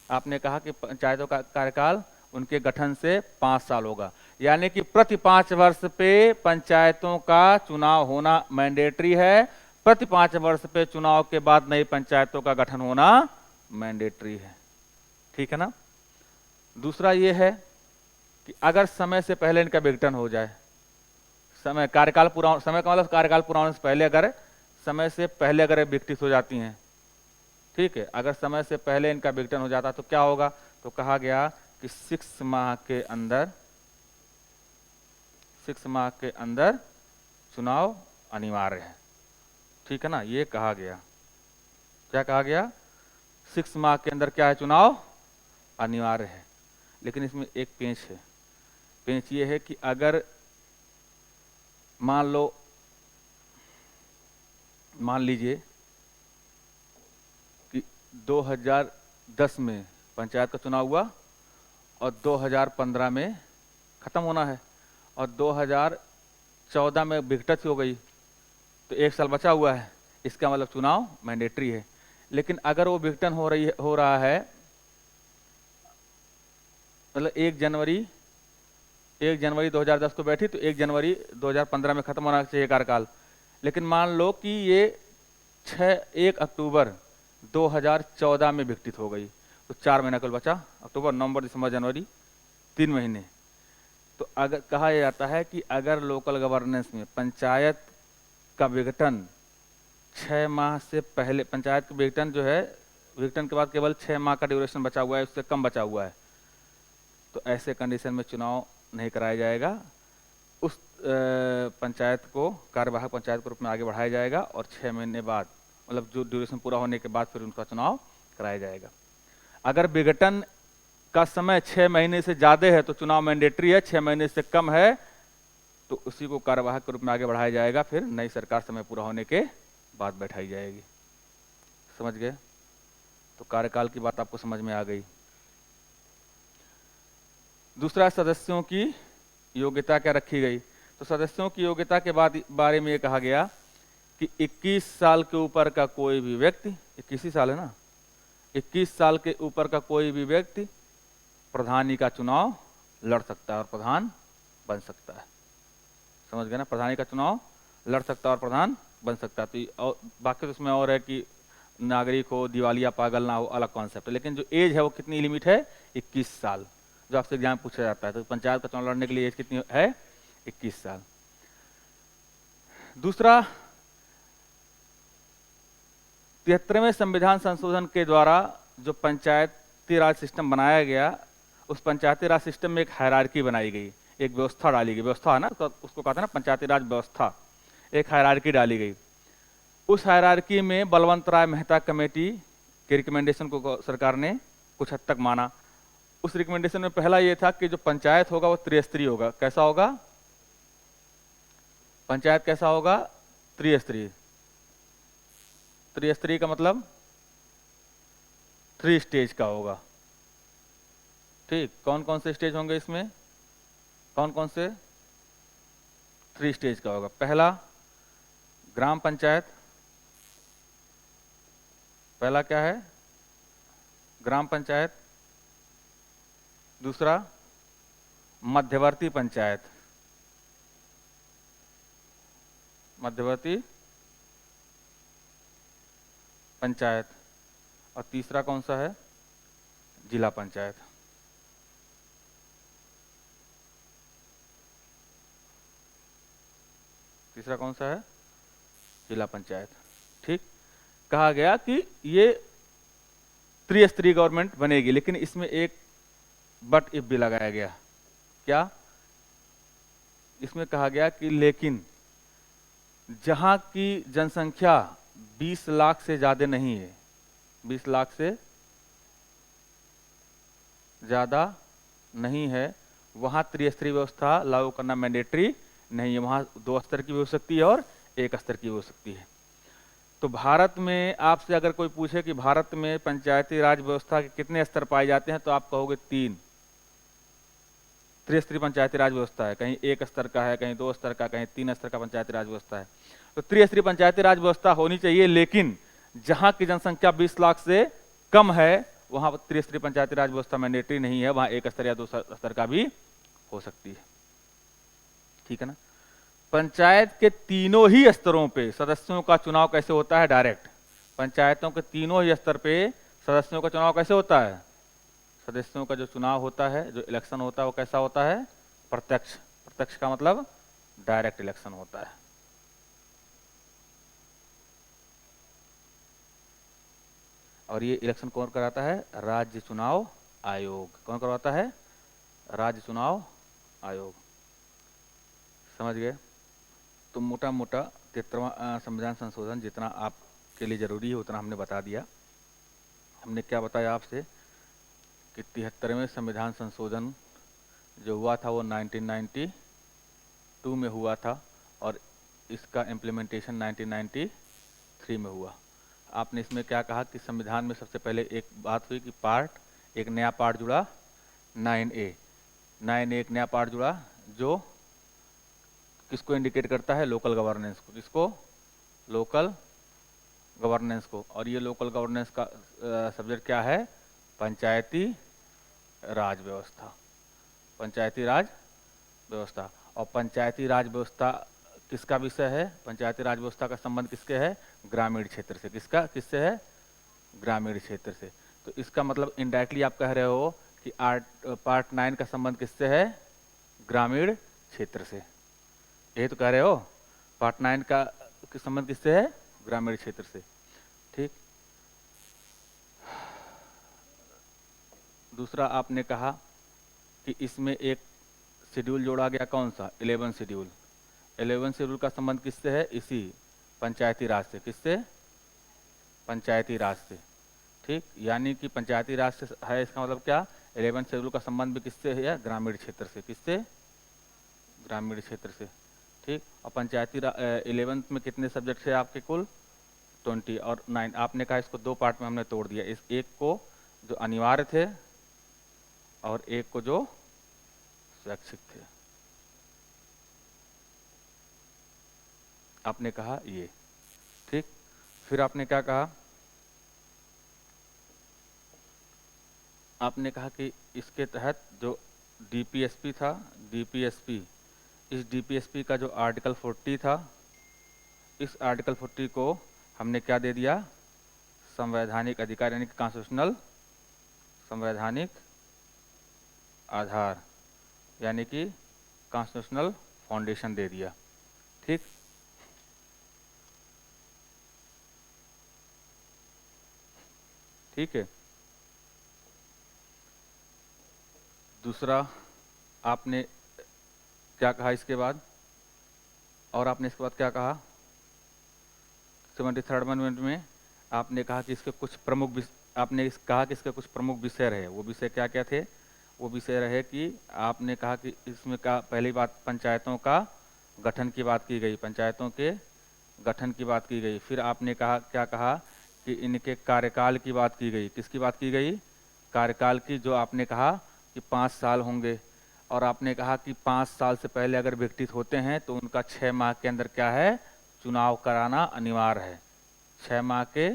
आपने कहा कि पंचायतों का कार्यकाल उनके गठन से 5 साल होगा, यानी कि प्रति 5 वर्ष पे पंचायतों का चुनाव होना मैंडेटरी है। प्रति 5 वर्ष पे चुनाव के बाद नई पंचायतों का गठन होना मैंडेटरी है। ठीक है ना? दूसरा ये है कि अगर समय से पहले इनका विघटन हो जाए, समय का मतलब कार्यकाल पूरा होने से पहले, अगर समय से पहले अगर विघटित हो जाती हैं, ठीक है, अगर समय से पहले इनका विघटन हो जाता तो क्या होगा? तो कहा गया कि 6 माह के अंदर चुनाव अनिवार्य है। ठीक है ना? ये कहा गया। क्या कहा गया? 6 माह के अंदर क्या है? चुनाव अनिवार्य है। लेकिन इसमें एक पेंच है। पेंच ये है कि अगर मान लीजिए कि 2010 में पंचायत का चुनाव हुआ और 2015 में ख़त्म होना है और 2014 में विघटत हो गई, तो 1 साल बचा हुआ है। इसका मतलब चुनाव मैंडेटरी है। लेकिन अगर वो विघटन हो रहा है, मतलब 1 जनवरी 2010 को बैठी तो 1 जनवरी 2015 में ख़त्म होना चाहिए कार्यकाल। लेकिन मान लो कि ये 1 अक्टूबर 2014 में विघटित हो गई, तो 4 महीना कल बचा, अक्टूबर, नवंबर, दिसंबर, जनवरी, 3 महीने। तो अगर कहा जाता है कि अगर लोकल गवर्नेंस में पंचायत का विघटन 6 माह से पहले, पंचायत का विघटन जो है, विघटन के बाद केवल 6 माह का ड्यूरेशन बचा हुआ है, उससे कम बचा हुआ है, तो ऐसे कंडीशन में चुनाव नहीं कराया जाएगा। उस पंचायत को कार्यवाहक पंचायत के रूप में आगे बढ़ाया जाएगा और 6 महीने बाद, मतलब जो ड्यूरेशन पूरा होने के बाद फिर उनका चुनाव कराया जाएगा। अगर विघटन का समय 6 महीने से ज़्यादा है तो चुनाव मैंडेटरी है, 6 महीने से कम है तो उसी को कार्यवाहक के रूप में आगे बढ़ाया जाएगा, फिर नई सरकार समय पूरा होने के बाद बैठाई जाएगी। समझ गए? तो कार्यकाल की बात आपको समझ में आ गई। दूसरा, सदस्यों की योग्यता क्या रखी गई। तो सदस्यों की योग्यता के बारे में ये कहा गया कि 21 साल के ऊपर का कोई भी व्यक्ति, 21 ही साल है ना, 21 साल के ऊपर का कोई भी व्यक्ति प्रधानी का चुनाव लड़ सकता है और प्रधान बन सकता है। समझ गए ना? प्रधानी का चुनाव लड़ सकता है और प्रधान बन सकता है। तो बाकी तो उसमें और है कि नागरिक हो, दिवालिया पागल ना हो, अलग कॉन्सेप्ट है। लेकिन जो एज है वो कितनी लिमिट है? 21 साल, जो आपसे एग्जाम पूछा जाता है। तो पंचायत का चुनाव लड़ने के लिए एज कितनी है? 21 साल। दूसरा, 73वें संविधान संशोधन के द्वारा जो पंचायती राज सिस्टम बनाया गया, उस पंचायती राज सिस्टम में एक हायरार्की बनाई गई, एक व्यवस्था डाली गई। व्यवस्था है ना, तो उसको कहते हैं ना पंचायती राज व्यवस्था। एक हायरार्की डाली गई। उस हायरार्की में बलवंत राय मेहता कमेटी के रिकमेंडेशन को सरकार ने कुछ हद तक माना। उस रिकमेंडेशन में पहला ये था कि जो पंचायत होगा वो त्रिस्तरीय होगा। कैसा होगा? पंचायत कैसा होगा? त्रिस्तरीय। त्रिस्तरीय का मतलब 3 स्टेज का होगा। ठीक, कौन कौन से स्टेज होंगे इसमें? कौन कौन से? 3 स्टेज का होगा। पहला ग्राम पंचायत, पहला क्या है? ग्राम पंचायत। दूसरा मध्यवर्ती पंचायत, मध्यवर्ती पंचायत। और तीसरा कौन सा है? जिला पंचायत। तीसरा कौन सा है? जिला पंचायत। ठीक, कहा गया कि ये त्रिस्तरीय गवर्नमेंट बनेगी, लेकिन इसमें एक बट इफ भी लगाया गया। क्या? इसमें कहा गया कि लेकिन जहां की जनसंख्या 20 लाख से ज्यादा नहीं है, 20 लाख से ज्यादा नहीं है, वहां त्रिस्तरीय व्यवस्था लागू करना मैंडेटरी नहीं है। वहां 2 स्तर की भी हो सकती है और 1 स्तर की भी हो सकती है। तो भारत में आपसे अगर कोई पूछे कि भारत में पंचायती राज व्यवस्था के कितने स्तर पाए जाते हैं, तो आप कहोगे 3। त्रिस्तरीय पंचायती राज व्यवस्था है, कहीं 1 स्तर का है, कहीं 2 स्तर का, कहीं 3 स्तर का पंचायती राज व्यवस्था है। तो त्रिस्तरीय पंचायती राज व्यवस्था होनी चाहिए, लेकिन जहां की जनसंख्या 20 लाख से कम है वहां त्रिस्तरीय पंचायती राज व्यवस्था मैंडेटरी नहीं है, वहां 1 स्तर या 2 स्तर का भी हो सकती है। ठीक है ना? पंचायत के तीनों ही स्तरों पे सदस्यों का चुनाव कैसे होता है? डायरेक्ट। पंचायतों के तीनों ही स्तर पे सदस्यों का चुनाव कैसे होता है? सदस्यों का जो चुनाव होता है, जो इलेक्शन होता है, वो कैसा होता है? प्रत्यक्ष। प्रत्यक्ष का मतलब डायरेक्ट इलेक्शन होता है। और ये इलेक्शन कौन कराता है? राज्य चुनाव आयोग। कौन करवाता है? राज्य चुनाव आयोग। समझ गए? तो मोटा मोटा 73वां संविधान संशोधन जितना आपके लिए जरूरी है उतना हमने बता दिया। हमने क्या बताया आपसे कि 73वें संविधान संशोधन जो हुआ था वो 1992 में हुआ था, और इसका इम्प्लीमेंटेशन 1993 में हुआ। आपने इसमें क्या कहा कि संविधान में सबसे पहले एक बात हुई कि एक नया पार्ट जुड़ा 9A। 9A एक नया पार्ट जुड़ा जो किसको इंडिकेट करता है, लोकल गवर्नेंस को। किसको, लोकल गवर्नेंस को। और ये लोकल गवर्नेंस का सब्जेक्ट क्या है, पंचायती राज व्यवस्था। पंचायती राज व्यवस्था। और पंचायती राज व्यवस्था किसका विषय है, पंचायती राज व्यवस्था का संबंध किसके है, ग्रामीण क्षेत्र से। किससे है, ग्रामीण क्षेत्र से। तो इसका मतलब इनडायरेक्टली आप कह रहे हो कि पार्ट 9 का संबंध किससे है, ग्रामीण क्षेत्र से। यही तो कह रहे हो, पार्ट 9 का संबंध किससे है, ग्रामीण क्षेत्र से। ठीक। दूसरा आपने कहा कि इसमें एक शेड्यूल जोड़ा गया, कौन सा, 11 शेड्यूल। 11 शेड्यूल का संबंध किससे है, इसी पंचायती राज से। किससे, पंचायती राज से। ठीक, यानी कि पंचायती राज से है, इसका मतलब क्या, 11 शेड्यूल का संबंध भी किससे है, ग्रामीण क्षेत्र से। किससे, ग्रामीण क्षेत्र से। ठीक। और पंचायती 11th में कितने सब्जेक्ट है आपके, कुल 20 और 9। आपने कहा इसको दो पार्ट में हमने तोड़ दिया, इस एक को जो अनिवार्य थे और एक को जो स्वैच्छिक थे। आपने कहा ये। ठीक। फिर आपने क्या कहा, आपने कहा कि इसके तहत जो डीपीएसपी था, डीपीएसपी, इस डीपीएसपी का जो आर्टिकल 40 था, इस आर्टिकल 40 को हमने क्या दे दिया, संवैधानिक अधिकार, यानी कि कॉन्स्टिट्यूशनल संवैधानिक आधार, यानी कि कॉन्स्टिट्यूशनल फाउंडेशन दे दिया। ठीक। ठीक है। दूसरा आपने क्या कहा इसके बाद, और आपने इसके बाद क्या कहा, 73rd अमेंडमेंट में आपने कहा कि इसके कुछ प्रमुख आपने कहा कि इसके कुछ प्रमुख विषय रहे। वो विषय क्या क्या थे, वो विषय रहे कि आपने कहा कि इसमें का पहली बात पंचायतों का गठन की बात की गई, पंचायतों के गठन की बात की गई। फिर आपने कहा, क्या कहा कि इनके कार्यकाल की बात की गई। किसकी बात की गई, कार्यकाल की, जो आपने कहा कि 5 साल होंगे। और आपने कहा कि 5 साल से पहले अगर विघटित होते हैं तो उनका 6 माह के अंदर क्या है, चुनाव कराना अनिवार्य है। 6 माह के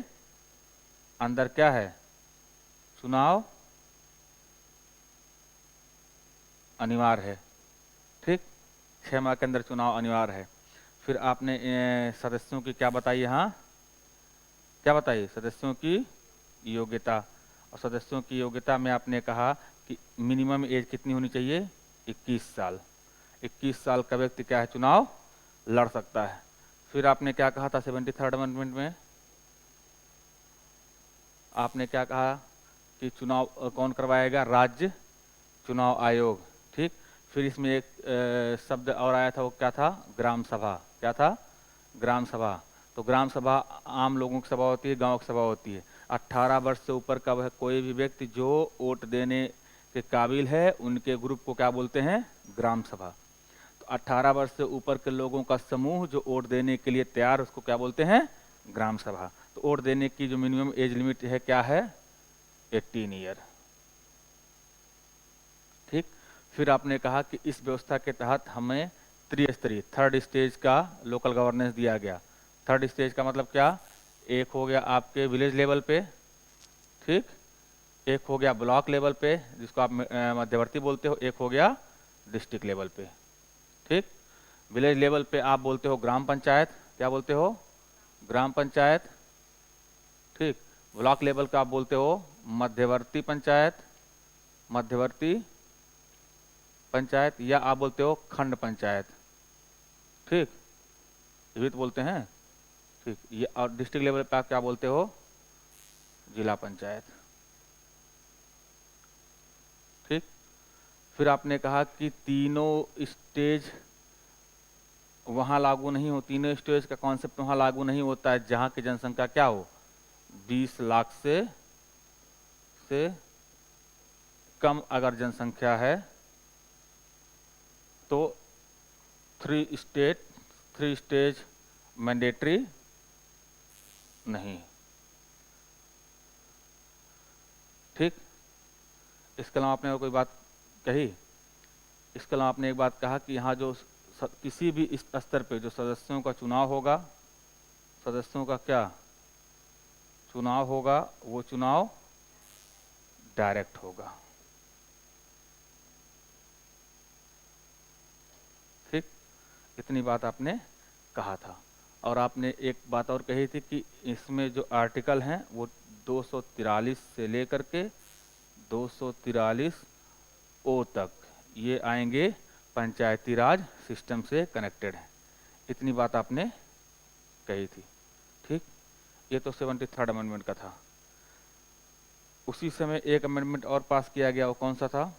अंदर क्या है, चुनाव अनिवार्य है। ठीक, 6 माह के अंदर चुनाव अनिवार्य है। फिर आपने सदस्यों की क्या बताई, यहाँ क्या बताई, सदस्यों की योग्यता। और सदस्यों की योग्यता में आपने कहा कि मिनिमम एज कितनी होनी चाहिए, 21 साल। 21 साल का व्यक्ति क्या है, चुनाव लड़ सकता है। फिर आपने क्या कहा था 73rd अमेंडमेंट में, आपने क्या कहा कि चुनाव कौन करवाएगा, राज्य चुनाव आयोग। ठीक। फिर इसमें एक शब्द और आया था, वो क्या था, ग्राम सभा। क्या था, ग्राम सभा। तो ग्राम सभा आम लोगों की सभा होती है, गांव की सभा होती है। 18 वर्ष से ऊपर का वह कोई भी व्यक्ति जो वोट देने के काबिल है, उनके ग्रुप को क्या बोलते हैं, ग्राम सभा। तो 18 वर्ष से ऊपर के लोगों का समूह जो वोट देने के लिए तैयार, उसको क्या बोलते हैं, ग्राम सभा। तो वोट देने की जो मिनिमम एज लिमिट है, क्या है, 18 ईयर। ठीक। फिर आपने कहा कि इस व्यवस्था के तहत हमें त्रिस्तरीय, 3rd स्टेज का लोकल गवर्नेंस दिया गया। 3rd स्टेज का मतलब क्या, एक हो गया आपके विलेज लेवल पे, ठीक, एक हो गया ब्लॉक लेवल पे जिसको आप मध्यवर्ती बोलते हो, एक हो गया डिस्ट्रिक्ट लेवल पे। ठीक। विलेज लेवल पे आप बोलते हो ग्राम पंचायत, क्या बोलते हो, ग्राम पंचायत। ठीक। ब्लॉक लेवल का आप बोलते हो मध्यवर्ती पंचायत, मध्यवर्ती पंचायत, या आप बोलते हो खंड पंचायत। ठीक, ये भी तो बोलते हैं। ठीक, ये और डिस्ट्रिक्ट लेवल पे आप क्या बोलते हो, जिला पंचायत। ठीक। फिर आपने कहा कि तीनों स्टेज वहां लागू नहीं हो, तीनों स्टेज का कॉन्सेप्ट वहां लागू नहीं होता है जहां की जनसंख्या क्या हो, 20 लाख से कम अगर जनसंख्या है तो 3 स्टेट 3 स्टेज मैंडेटरी नहीं। ठीक, इसके अलावा आपने और कोई बात कही? इसके अलावा आपने एक बात कहा कि यहाँ जो किसी भी इस स्तर पे जो सदस्यों का चुनाव होगा, सदस्यों का क्या चुनाव होगा, वो चुनाव डायरेक्ट होगा। ठीक, इतनी बात आपने कहा था। और आपने एक बात और कही थी कि इसमें जो आर्टिकल हैं वो 243 से लेकर के 243 ओ तक ये आएंगे पंचायती राज सिस्टम से कनेक्टेड है। इतनी बात आपने कही थी। ठीक, ये तो 73rd अमेंडमेंट का था। उसी समय एक अमेंडमेंट और पास किया गया, वो कौन सा था?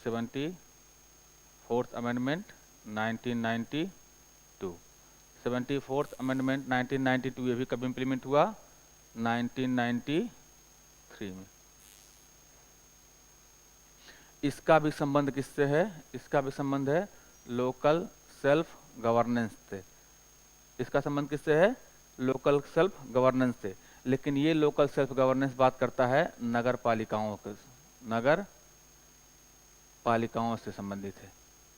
74th amendment 1992। 74th अमेंडमेंट 1992 ये भी कब इम्प्लीमेंट हुआ? 1993 में। इसका भी संबंध किससे है? इसका भी संबंध है लोकल सेल्फ गवर्नेंस से। इसका संबंध किससे है? लोकल सेल्फ गवर्नेंस से। लेकिन ये लोकल सेल्फ गवर्नेंस बात करता है नगर पालिकाओं के, नगर पालिकाओं से संबंधित है।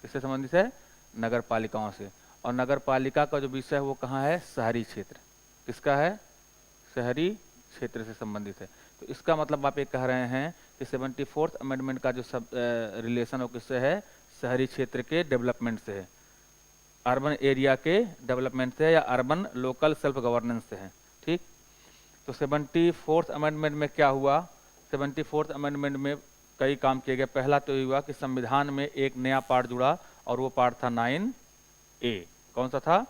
किससे संबंधित है? नगर पालिकाओं से। और नगर पालिका का जो विषय है वो कहाँ है? शहरी क्षेत्र। किसका है? शहरी क्षेत्र से संबंधित है। तो इसका मतलब आप ये कह रहे हैं कि 74th अमेंडमेंट का जो सब रिलेशन हो किससे है? शहरी क्षेत्र के डेवलपमेंट से है, अर्बन एरिया के डेवलपमेंट से है, या अर्बन लोकल सेल्फ गवर्नेंस से है। ठीक, तो 74th अमेंडमेंट में क्या हुआ? 74th अमेंडमेंट में कई काम किए गए। पहला तो ये हुआ कि संविधान में एक नया पार्ट जुड़ा और वो पार्ट था 9A। कौन सा था?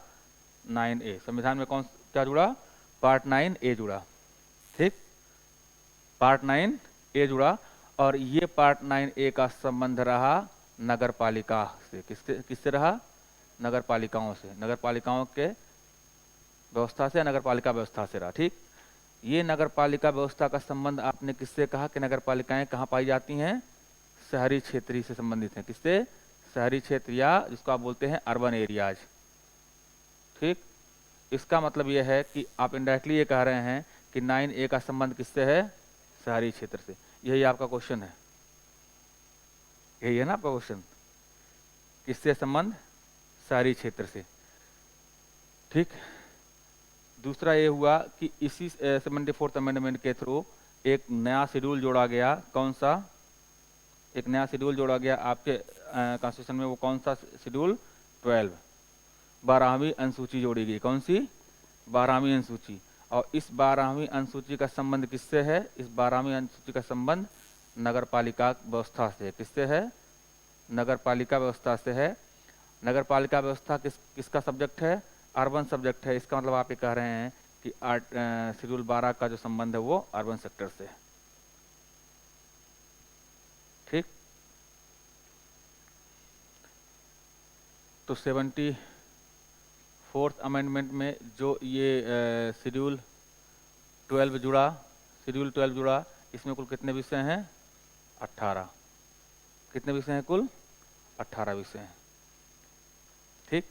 9A। संविधान में कौन क्या जुड़ा? पार्ट 9A जुड़ा। ठीक, पार्ट 9A जुड़ा। और ये पार्ट 9A का संबंध रहा नगर पालिका से। किससे रहा? नगर पालिकाओं से, नगर पालिकाओं के व्यवस्था से, नगर पालिका व्यवस्था से रहा। ठीक, ये नगर पालिका व्यवस्था का संबंध आपने किससे कहा कि नगर पालिकाएं कहाँ पाई जाती हैं? शहरी क्षेत्र से संबंधित हैं। किससे? शहरी क्षेत्र, या जिसको आप बोलते हैं अर्बन एरियाज। ठीक, इसका मतलब यह है कि आप इनडायरेक्टली ये कह रहे हैं कि 9A का संबंध किससे है? शहरी क्षेत्र से। यही आपका क्वेश्चन है, यही है ना आपका क्वेश्चन? किससे संबंध? शहरी क्षेत्र से। ठीक, दूसरा ये हुआ कि इसी 74th अमेंडमेंट के थ्रू एक नया शेड्यूल जोड़ा गया। कौन सा? एक नया शेड्यूल जोड़ा गया आपके कॉन्स्टिट्यूशन में। वो कौन सा शेड्यूल? 12, 12वीं अनुसूची जोड़ी गई। कौन सी? 12वीं अनुसूची। और इस 12वीं अनुसूची का संबंध किससे है? इस 12वीं अनुसूची का संबंध नगर पालिका व्यवस्था से। किससे है? नगर पालिका व्यवस्था से है। नगर पालिका व्यवस्था किसका सब्जेक्ट है? अर्बन सब्जेक्ट है। इसका मतलब आप ये कह रहे हैं कि शेड्यूल 12 का जो संबंध है वो अर्बन सेक्टर से है। ठीक, तो 74th अमेंडमेंट में जो ये शेड्यूल 12 जुड़ा, शेड्यूल 12 जुड़ा, इसमें कुल कितने विषय हैं? 18। कितने विषय हैं कुल? 18 विषय हैं। ठीक,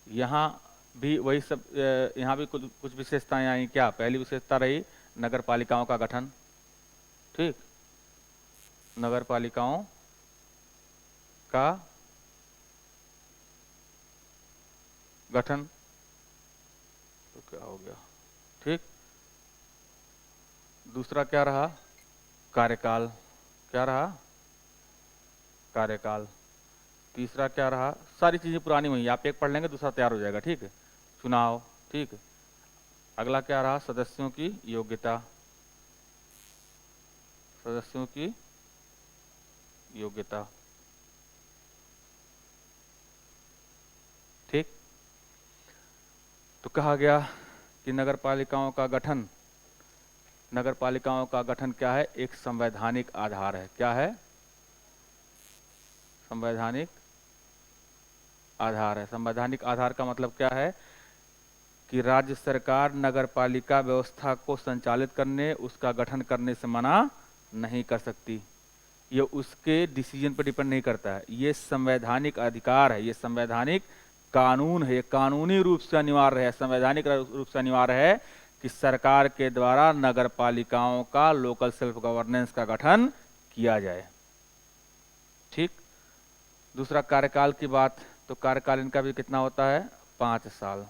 यहाँ भी वही सब, यहाँ भी कुछ विशेषताएं आई। क्या? पहली विशेषता रही नगर पालिकाओं का गठन। ठीक, नगर पालिकाओं का गठन। तो क्या हो गया? ठीक, दूसरा क्या रहा? कार्यकाल। क्या रहा? कार्यकाल। तीसरा क्या रहा? सारी चीजें पुरानी हुई, आप एक पढ़ लेंगे दूसरा तैयार हो जाएगा। ठीक है, चुनाव। ठीक, अगला क्या रहा? सदस्यों की योग्यता। सदस्यों की योग्यता। ठीक, तो कहा गया कि नगर पालिकाओं का गठन, नगर पालिकाओं का गठन क्या है? एक संवैधानिक आधार है। क्या है? संवैधानिक आधार है। संवैधानिक आधार का मतलब क्या है? कि राज्य सरकार नगर पालिका व्यवस्था को संचालित करने, उसका गठन करने से मना नहीं कर सकती। ये उसके डिसीजन पर डिपेंड नहीं करता है, ये संवैधानिक अधिकार है, ये संवैधानिक कानून है, ये कानूनी रूप से अनिवार्य है, संवैधानिक रूप से अनिवार्य है कि सरकार के द्वारा नगर पालिकाओं का लोकल सेल्फ गवर्नेंस का गठन किया जाए। ठीक। दूसरा कार्यकाल की बात, तो कार्यकाल इनका भी कितना होता है? 5 साल।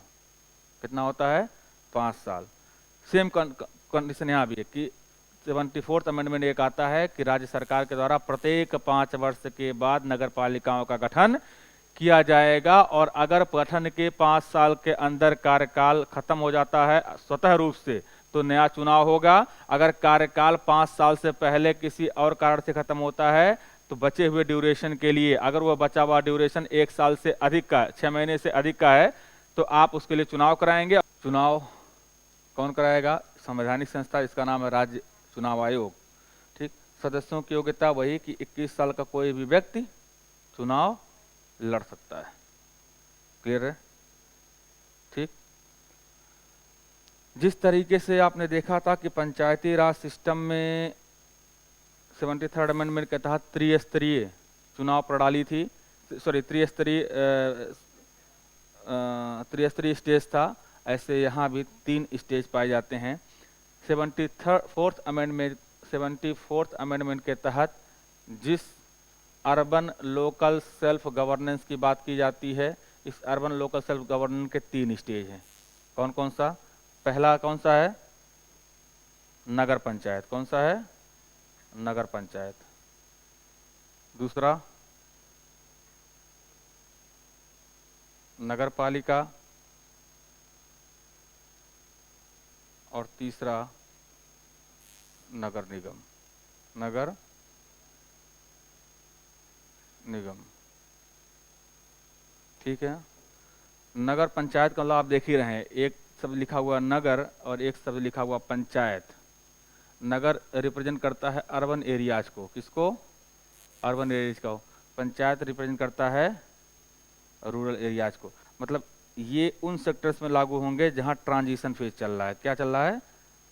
कितना होता है? 5 साल। सेम कंडीशन यहाँ भी है कि 74th अमेंडमेंट एक आता है कि राज्य सरकार के द्वारा प्रत्येक 5 वर्ष के बाद नगर पालिकाओं का गठन किया जाएगा, और अगर गठन के 5 साल के अंदर कार्यकाल खत्म हो जाता है स्वतः रूप से तो नया चुनाव होगा। अगर कार्यकाल 5 साल से पहले किसी और कारण से खत्म होता है तो बचे हुए ड्यूरेशन के लिए, अगर वह बचा हुआ ड्यूरेशन 1 साल से अधिक का, 6 महीने से अधिक का है, तो आप उसके लिए चुनाव कराएंगे। चुनाव कौन कराएगा? संवैधानिक संस्था, इसका नाम है राज्य चुनाव आयोग। ठीक। सदस्यों की योग्यता वही कि 21 साल का कोई भी व्यक्ति चुनाव लड़ सकता है। क्लियर है? ठीक। जिस तरीके से आपने देखा था कि पंचायती राज सिस्टम में 73rd अमेंडमेंट के तहत त्रिस्तरीय चुनाव प्रणाली थी, सॉरी त्रिस्तरीय स्टेज था, ऐसे यहाँ भी 3 स्टेज पाए जाते हैं। 74th अमेंडमेंट के तहत जिस अर्बन लोकल सेल्फ गवर्नेंस की बात की जाती है, इस अर्बन लोकल सेल्फ गवर्नेंस के 3 स्टेज हैं। कौन कौन सा? पहला कौन सा है? नगर पंचायत। कौन सा है? नगर पंचायत। दूसरा नगर पालिका, और तीसरा नगर निगम। नगर निगम। ठीक है। नगर पंचायत का मतलब आप देख ही रहे हैं, एक शब्द लिखा हुआ नगर और एक शब्द लिखा हुआ पंचायत। नगर रिप्रेजेंट करता है अर्बन एरियाज को। किसको? अर्बन एरियाज को। पंचायत रिप्रेजेंट करता है रूरल एरियाज को। मतलब ये उन सेक्टर्स में लागू होंगे जहां ट्रांजिशन फेज चल रहा है। क्या चल रहा है?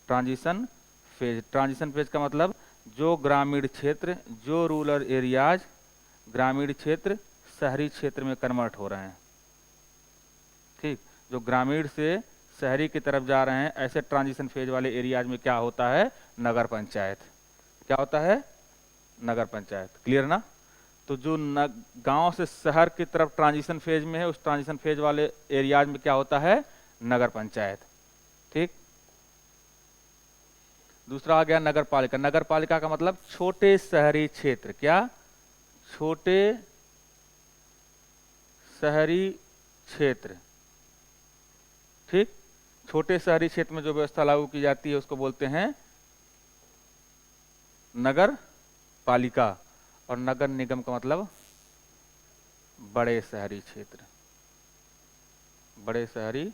Transition phase. ट्रांजिशन फेज का मतलब जो ग्रामीण क्षेत्र, जो रूरल एरियाज ग्रामीण क्षेत्र शहरी क्षेत्र में कन्वर्ट हो रहे हैं। ठीक। जो ग्रामीण से शहरी की तरफ जा रहे हैं, ऐसे ट्रांजिशन फेज वाले एरियाज में क्या होता है? नगर पंचायत। क्या होता है? नगर पंचायत। क्लियर ना? तो जो गांव से शहर की तरफ ट्रांजिशन फेज में है, उस ट्रांजिशन फेज वाले एरियाज में क्या होता है? नगर पंचायत। ठीक। दूसरा आ गया नगर पालिका। नगर पालिका का मतलब छोटे शहरी क्षेत्र। क्या? छोटे शहरी क्षेत्र। ठीक। छोटे शहरी क्षेत्र में जो व्यवस्था लागू की जाती है उसको बोलते हैं नगर पालिका। और नगर निगम का मतलब बड़े शहरी क्षेत्र। बड़े शहरी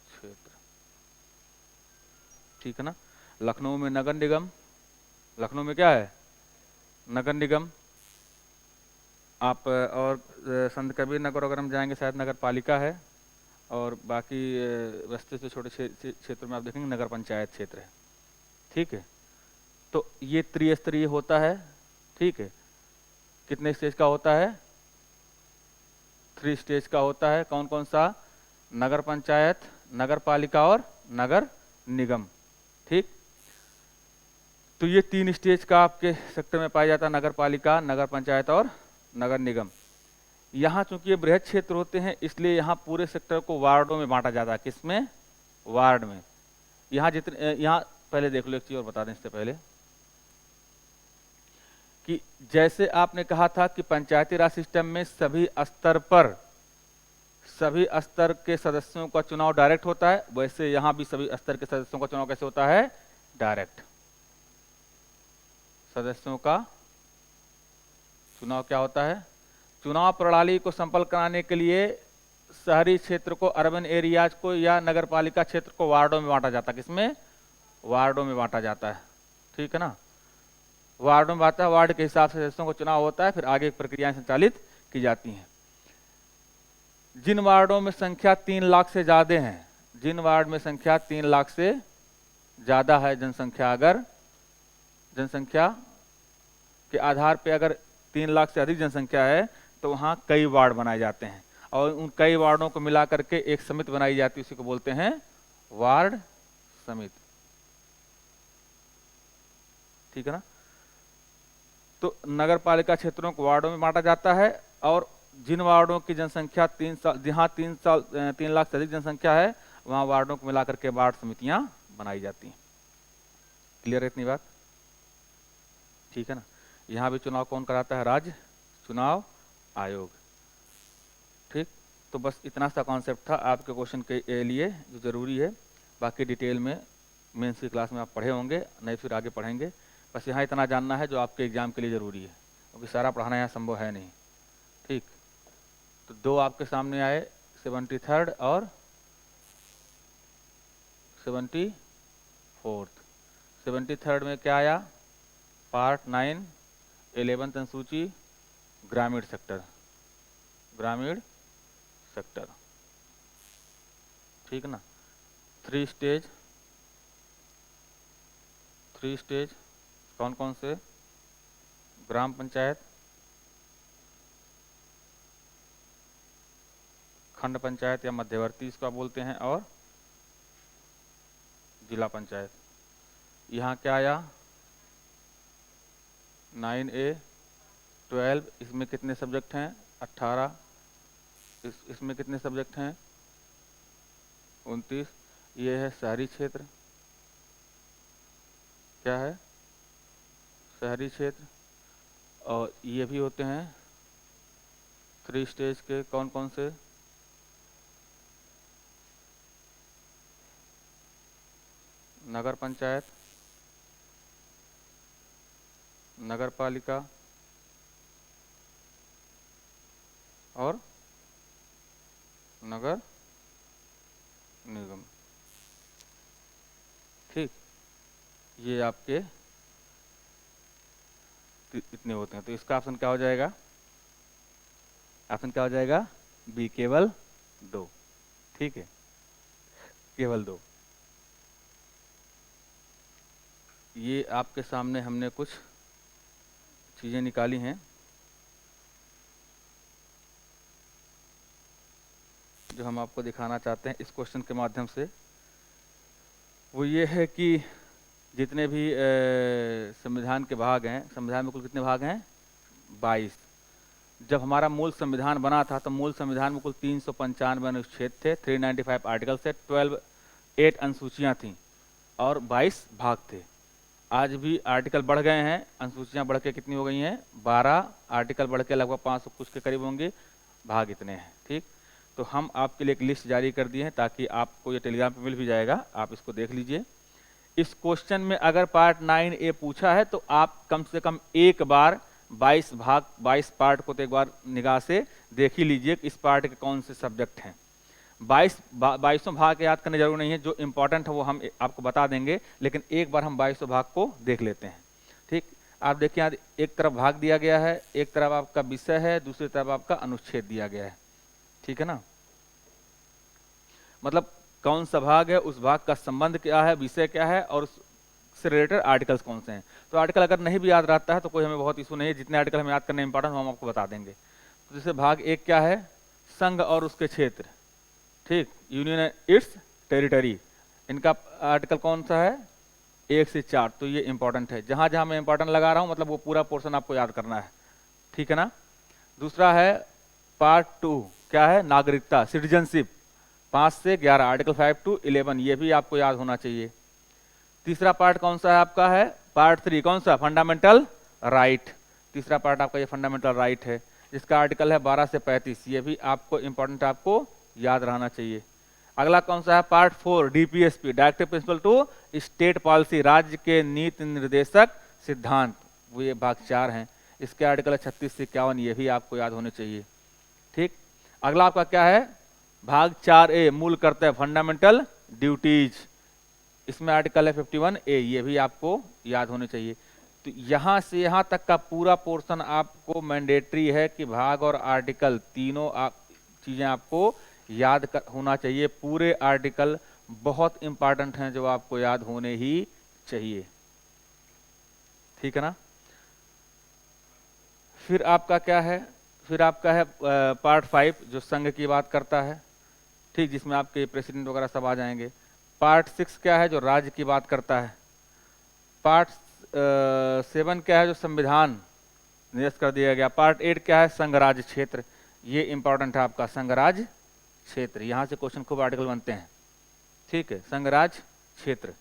क्षेत्र। ठीक है ना? लखनऊ में नगर निगम, लखनऊ में क्या है? नगर निगम। आप और संत कबीर नगर अगर हम जाएंगे शायद नगर पालिका है, और बाकी बस्ती से छोटे क्षेत्र में आप देखेंगे नगर पंचायत क्षेत्र है। ठीक है। तो ये त्रिस्तरीय होता है। ठीक है। कितने स्टेज का होता है? 3 स्टेज का होता है। कौन कौन सा? नगर पंचायत, नगर पालिका और नगर निगम। ठीक। तो ये 3 स्टेज का आपके सेक्टर में पाया जाता है, नगर पालिका, नगर पंचायत और नगर निगम। यहाँ चूंकि ये बृहद क्षेत्र होते हैं, इसलिए यहाँ पूरे सेक्टर को वार्डों में बांटा जाता है। किसमें? वार्ड में। यहाँ पहले देख लो, एक चीज और बता दें इससे पहले कि जैसे आपने कहा था कि पंचायती राज सिस्टम में सभी स्तर के सदस्यों का चुनाव डायरेक्ट होता है, वैसे यहां भी सभी स्तर के सदस्यों का चुनाव कैसे होता है? डायरेक्ट। सदस्यों का चुनाव क्या होता है? चुनाव प्रणाली को संपन्न कराने के लिए शहरी क्षेत्र को, अर्बन एरियाज को या नगर पालिका क्षेत्र को वार्डों में बांटा जाता है। किसमें? वार्डों में बांटा जाता है। ठीक है ना? वार्डों में बांटा है, वार्ड के हिसाब से सदस्यों को चुनाव होता है, फिर आगे प्रक्रियाएं संचालित की जाती हैं। जिन वार्डों में संख्या 3 लाख से ज्यादा है, जिन वार्ड में संख्या 3 लाख से ज्यादा है जनसंख्या, अगर जनसंख्या के आधार पे अगर 3 लाख से अधिक जनसंख्या है तो वहाँ कई वार्ड बनाए जाते हैं और उन कई वार्डों को मिला करके एक समिति बनाई जाती है, उसी को बोलते हैं वार्ड समिति। ठीक है ना। तो नगर पालिका क्षेत्रों को वार्डों में बांटा जाता है और जिन वार्डों की जनसंख्या 3 लाख से अधिक जनसंख्या है वहां वार्डों को मिलाकर के वार्ड समितियां बनाई जाती हैं। क्लियर है इतनी बात? ठीक है ना। यहाँ भी चुनाव कौन कराता है? राज्य चुनाव आयोग। ठीक, तो बस इतना सा कॉन्सेप्ट था आपके क्वेश्चन के लिए जो जरूरी है। बाकी डिटेल में मेंस की क्लास में आप पढ़े होंगे, नहीं फिर आगे पढ़ेंगे। बस यहाँ इतना जानना है जो आपके एग्जाम के लिए जरूरी है, क्योंकि सारा पढ़ाना यहाँ संभव है नहीं। ठीक, तो 2 आपके सामने आए, 73rd और 74th। 73rd में क्या आया? पार्ट 9 11th अनुसूची ग्रामीण सेक्टर, ग्रामीण सेक्टर। ठीक ना। 3 स्टेज कौन कौन से? ग्राम पंचायत, खंड पंचायत या मध्यवर्ती इसको आप बोलते हैं, और जिला पंचायत। यहाँ क्या आया? 9A 12। इसमें कितने सब्जेक्ट हैं? 18। इसमें कितने सब्जेक्ट हैं? 29। ये है शहरी क्षेत्र। क्या है? शहरी क्षेत्र। और ये भी होते हैं 3 स्टेज के कौन कौन से? नगर पंचायत, नगर पालिका और नगर निगम। ठीक, ये आपके इतने होते हैं। तो इसका ऑप्शन क्या हो जाएगा? ऑप्शन क्या हो जाएगा? बी, केवल 2। ठीक है, केवल 2। ये आपके सामने हमने कुछ चीजें निकाली हैं जो हम आपको दिखाना चाहते हैं इस क्वेश्चन के माध्यम से। वो ये है कि जितने भी संविधान के भाग हैं, संविधान में कुल कितने भाग हैं? 22। जब हमारा मूल संविधान बना था तो मूल संविधान में कुल 395 अनुच्छेद थे, 395 आर्टिकल से, 8 अनुसूचियां थीं और 22 भाग थे। आज भी आर्टिकल बढ़ गए हैं, अनुसूचियां बढ़ के कितनी हो गई हैं? 12। आर्टिकल बढ़ के लगभग 500 कुछ के करीब होंगे, भाग इतने हैं। ठीक, तो हम आपके लिए एक लिस्ट जारी कर दिए हैं ताकि आपको ये टेलीग्राम पे मिल भी जाएगा, आप इसको देख लीजिए। इस क्वेश्चन में अगर पार्ट 9A पूछा है तो आप कम से कम एक बार 22 पार्ट को तो एक बार निगाह से देख ही लीजिए कि इस पार्ट के कौन से सब्जेक्ट हैं। 22 भाग याद करने जरूर नहीं है, जो इंपॉर्टेंट है वो हम आपको बता देंगे, लेकिन एक बार हम 22 भाग को देख लेते हैं। ठीक, आप देखिए यहाँ एक तरफ भाग दिया गया है, एक तरफ आपका विषय है, दूसरी तरफ आपका अनुच्छेद दिया गया है। ठीक है ना, मतलब कौन सा भाग है, उस भाग का संबंध क्या है, विषय क्या है और उससे रिलेटेड आर्टिकल्स कौन से हैं। तो आर्टिकल अगर नहीं भी याद रहता है तो कोई हमें बहुत इशू नहीं है, जितने आर्टिकल हमें याद करने इंपॉर्टेंट हम आपको बता देंगे। तो जैसे भाग 1 क्या है? संघ और उसके क्षेत्र। ठीक, यूनियन एंड इट्स टेरिटरी। इनका आर्टिकल कौन सा है? 1 से 4। तो ये इंपॉर्टेंट है, जहां जहां मैं इंपॉर्टेंट लगा रहा हूं मतलब वो पूरा पोर्शन आपको याद करना है। ठीक है ना। दूसरा है पार्ट 2, क्या है? नागरिकता, सिटीजनशिप, 5 से 11, आर्टिकल 5 to 11, ये भी आपको याद होना चाहिए। तीसरा पार्ट कौन सा है आपका? है पार्ट 3, कौन सा? Fundamental right. तीसरा पार्ट आपका ये फंडामेंटल राइट है, जिसका आर्टिकल है 12 से 35, ये भी आपको इंपॉर्टेंट आपको याद रहना चाहिए। अगला कौन सा है? Part 4, DPSP, directive principle to state policy, राज्य के नीति निर्देशक सिद्धांत, वो ये भाग 4 हैं। इसके आर्टिकल 36 से 51, ये भी आपको याद होने चाहिए। ठीक, अगला आपका क्या है? भाग 4A, मूल कर्तव्य, फंडामेंटल ड्यूटीज, इसमें आर्टिकल है 51A, ये भी आपको याद होने चाहिए। तो यहां से यहां तक का पूरा पोर्शन आपको मैंडेटरी है कि भाग और आर्टिकल तीनों चीजें आपको याद होना चाहिए। पूरे आर्टिकल बहुत इंपॉर्टेंट हैं जो आपको याद होने ही चाहिए। ठीक है ना। फिर आपका क्या है, फिर आपका है पार्ट 5 जो संघ की बात करता है, ठीक, जिसमें आपके प्रेसिडेंट वगैरह सब आ जाएंगे। पार्ट 6 क्या है, जो राज्य की बात करता है। पार्ट 7 क्या है, जो संविधान निरस्त कर दिया गया। पार्ट 8 क्या है, संघ राज्य क्षेत्र। ये इंपॉर्टेंट है आपका, संघ राज्य क्षेत्र, यहाँ से क्वेश्चन खूब आर्टिकल बनते हैं, ठीक है, संघ राज्य क्षेत्र।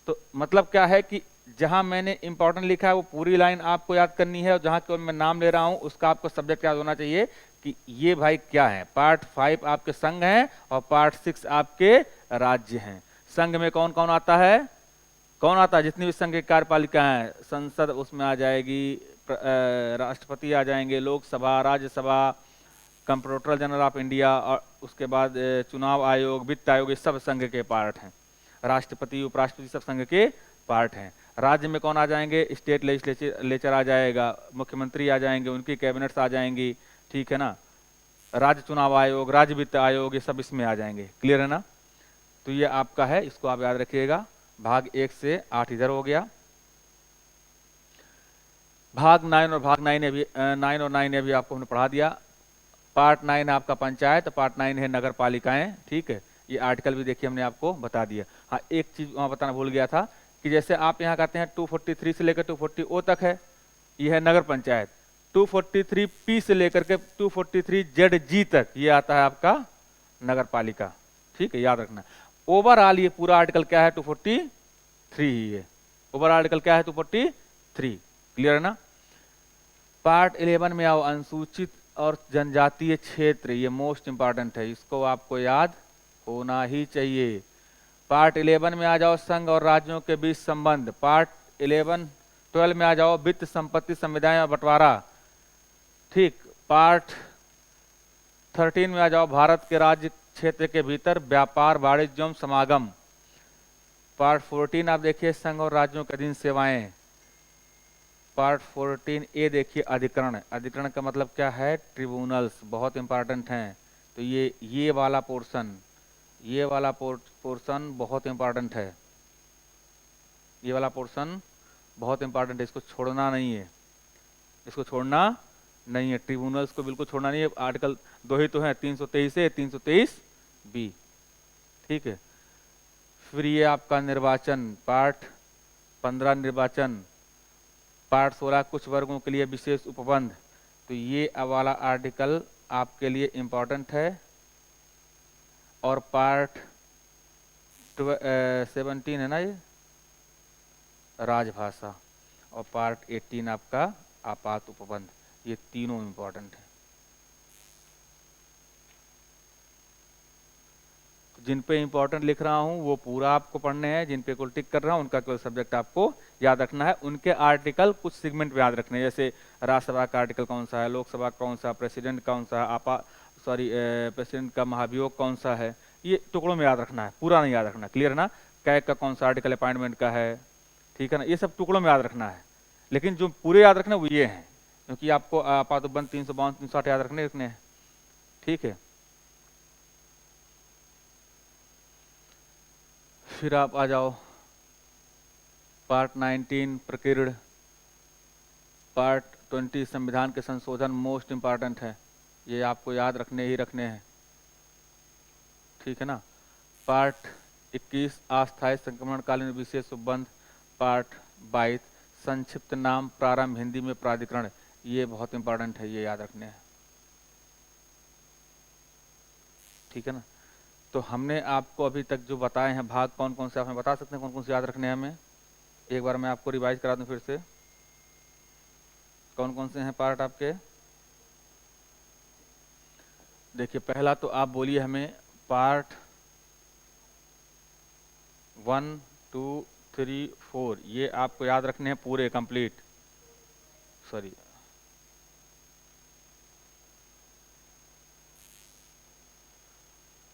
तो मतलब क्या है कि जहां मैंने इंपॉर्टेंट लिखा है वो पूरी लाइन आपको याद करनी है, और जहां केवल मैं नाम ले रहा हूं उसका आपको सब्जेक्ट याद होना चाहिए कि ये भाई क्या है। पार्ट 5 आपके संघ हैं और पार्ट 6 आपके राज्य हैं। संघ में कौन कौन आता है, कौन आता है, जितनी भी संघ की कार्यपालिका है, संसद उसमें आ जाएगी, राष्ट्रपति आ जाएंगे, Lok Sabha, Rajya Sabha, comptroller general of India, और उसके बाद चुनाव आयोग, वित्त आयोग, ये सब संघ के पार्ट हैं। राष्ट्रपति, उपराष्ट्रपति सब संघ के पार्ट हैं। राज्य में कौन आ जाएंगे, स्टेट लेजिस्लेचर आ जाएगा, मुख्यमंत्री आ जाएंगे, उनकी कैबिनेट्स आ जाएंगी, ठीक है ना। राज्य चुनाव आयोग, राज्य वित्त आयोग, ये सब इसमें आ जाएंगे। क्लियर है ना। तो ये आपका है, इसको आप याद रखिएगा। भाग 1 से 8 इधर हो गया। भाग 9 और भाग 9 अभी 9 और 9 अभी आपको हमने पढ़ा दिया। पार्ट 9 आपका पंचायत, पार्ट 9 है नगर पालिकाएं, ठीक है। ये आर्टिकल भी देखिए हमने आपको बता दिया। हाँ, एक चीज वहां बताना भूल गया था कि जैसे आप यहाँ कहते हैं 243 से लेकर 240 तक है, ये है नगर पंचायत। 243 से लेकर के 243 ZG तक ये आता है आपका नगर पालिका, ठीक है, याद रखना। ओवरऑल ये पूरा आर्टिकल क्या है, 243 ही है। ओवरऑल आर्टिकल क्या है, 243। क्लियर है ना। पार्ट 11 में आओ, अनुसूचित और जनजातीय क्षेत्र, ये मोस्ट इंपॉर्टेंट है, इसको आपको याद होना ही चाहिए। पार्ट 11 में आ जाओ, संघ और राज्यों के बीच संबंध। पार्ट 12 में आ जाओ, वित्त, संपत्ति, संविदाएं और बंटवारा, ठीक। पार्ट 13 में आ जाओ, भारत के राज्य क्षेत्र के भीतर व्यापार, वाणिज्य एवं समागम। पार्ट 14 आप देखिए, संघ और राज्यों के अधीन सेवाएं। पार्ट 14A देखिए, अधिकरण। अधिकरण का मतलब क्या है, ट्रिब्यूनल्स, बहुत इंपॉर्टेंट हैं। तो ये वाला पोर्शन, ये वाला पोर्शन बहुत इंपॉर्टेंट है। ये वाला पोर्शन बहुत इंपॉर्टेंट है, इसको छोड़ना नहीं है, इसको छोड़ना नहीं है। ट्रिब्यूनल्स को बिल्कुल छोड़ना नहीं है। आर्टिकल 2 ही तो है, 323A, 323B, ठीक है। फिर ये आपका निर्वाचन, पार्ट 15 निर्वाचन। पार्ट 16 कुछ वर्गों के लिए विशेष उपबंध। तो ये वाला आर्टिकल आपके लिए इंपॉर्टेंट है। और पार्ट 17 है ना ये, राजभाषा। और पार्ट 18 आपका आपात उपबंध। ये तीनों इंपॉर्टेंट है। जिन पे इंपॉर्टेंट लिख रहा हूं वो पूरा आपको पढ़ने हैं, जिन पे कुल टिक कर रहा हूं उनका केवल सब्जेक्ट आपको याद रखना है। उनके आर्टिकल कुछ सेगमेंट में याद रखने हैं, जैसे राज्यसभा का आर्टिकल कौन सा है, लोकसभा कौन सा, प्रेसिडेंट कौन सा, प्रेसिडेंट का महाभियोग कौन सा है, ये टुकड़ों में याद रखना है, पूरा नहीं याद रखना। क्लियर है ना। कैग का कौन सा आर्टिकल अपॉइंटमेंट का है, ठीक है ना, ये सब टुकड़ों में याद रखना है। लेकिन जो पूरे याद रखना वो ये हैं, क्योंकि आपको आपात उपबंध 352 360 याद रखने हैं, ठीक है। फिर आप आ जाओ पार्ट 19 प्रकीर्ण। पार्ट 20 संविधान के संशोधन, मोस्ट इंपॉर्टेंट है, ये आपको याद रखने ही रखने हैं, ठीक है ना। पार्ट 21 अस्थायी संक्रमणकालीन विशेष उपबंध। पार्ट 22 संक्षिप्त नाम प्रारंभ हिंदी में प्राधिकरण, ये बहुत इंपॉर्टेंट है, ये याद रखने हैं, ठीक है ना। तो हमने आपको अभी तक जो बताए हैं भाग कौन कौन से, आप हमें बता सकते हैं कौन कौन से याद रखने हैं हमें। एक बार मैं आपको रिवाइज करा दूं फिर से, कौन कौन से हैं पार्ट आपके। देखिए, पहला तो आप बोलिए हमें पार्ट 1 2 3 4, ये आपको याद रखने हैं पूरे कंप्लीट। सॉरी,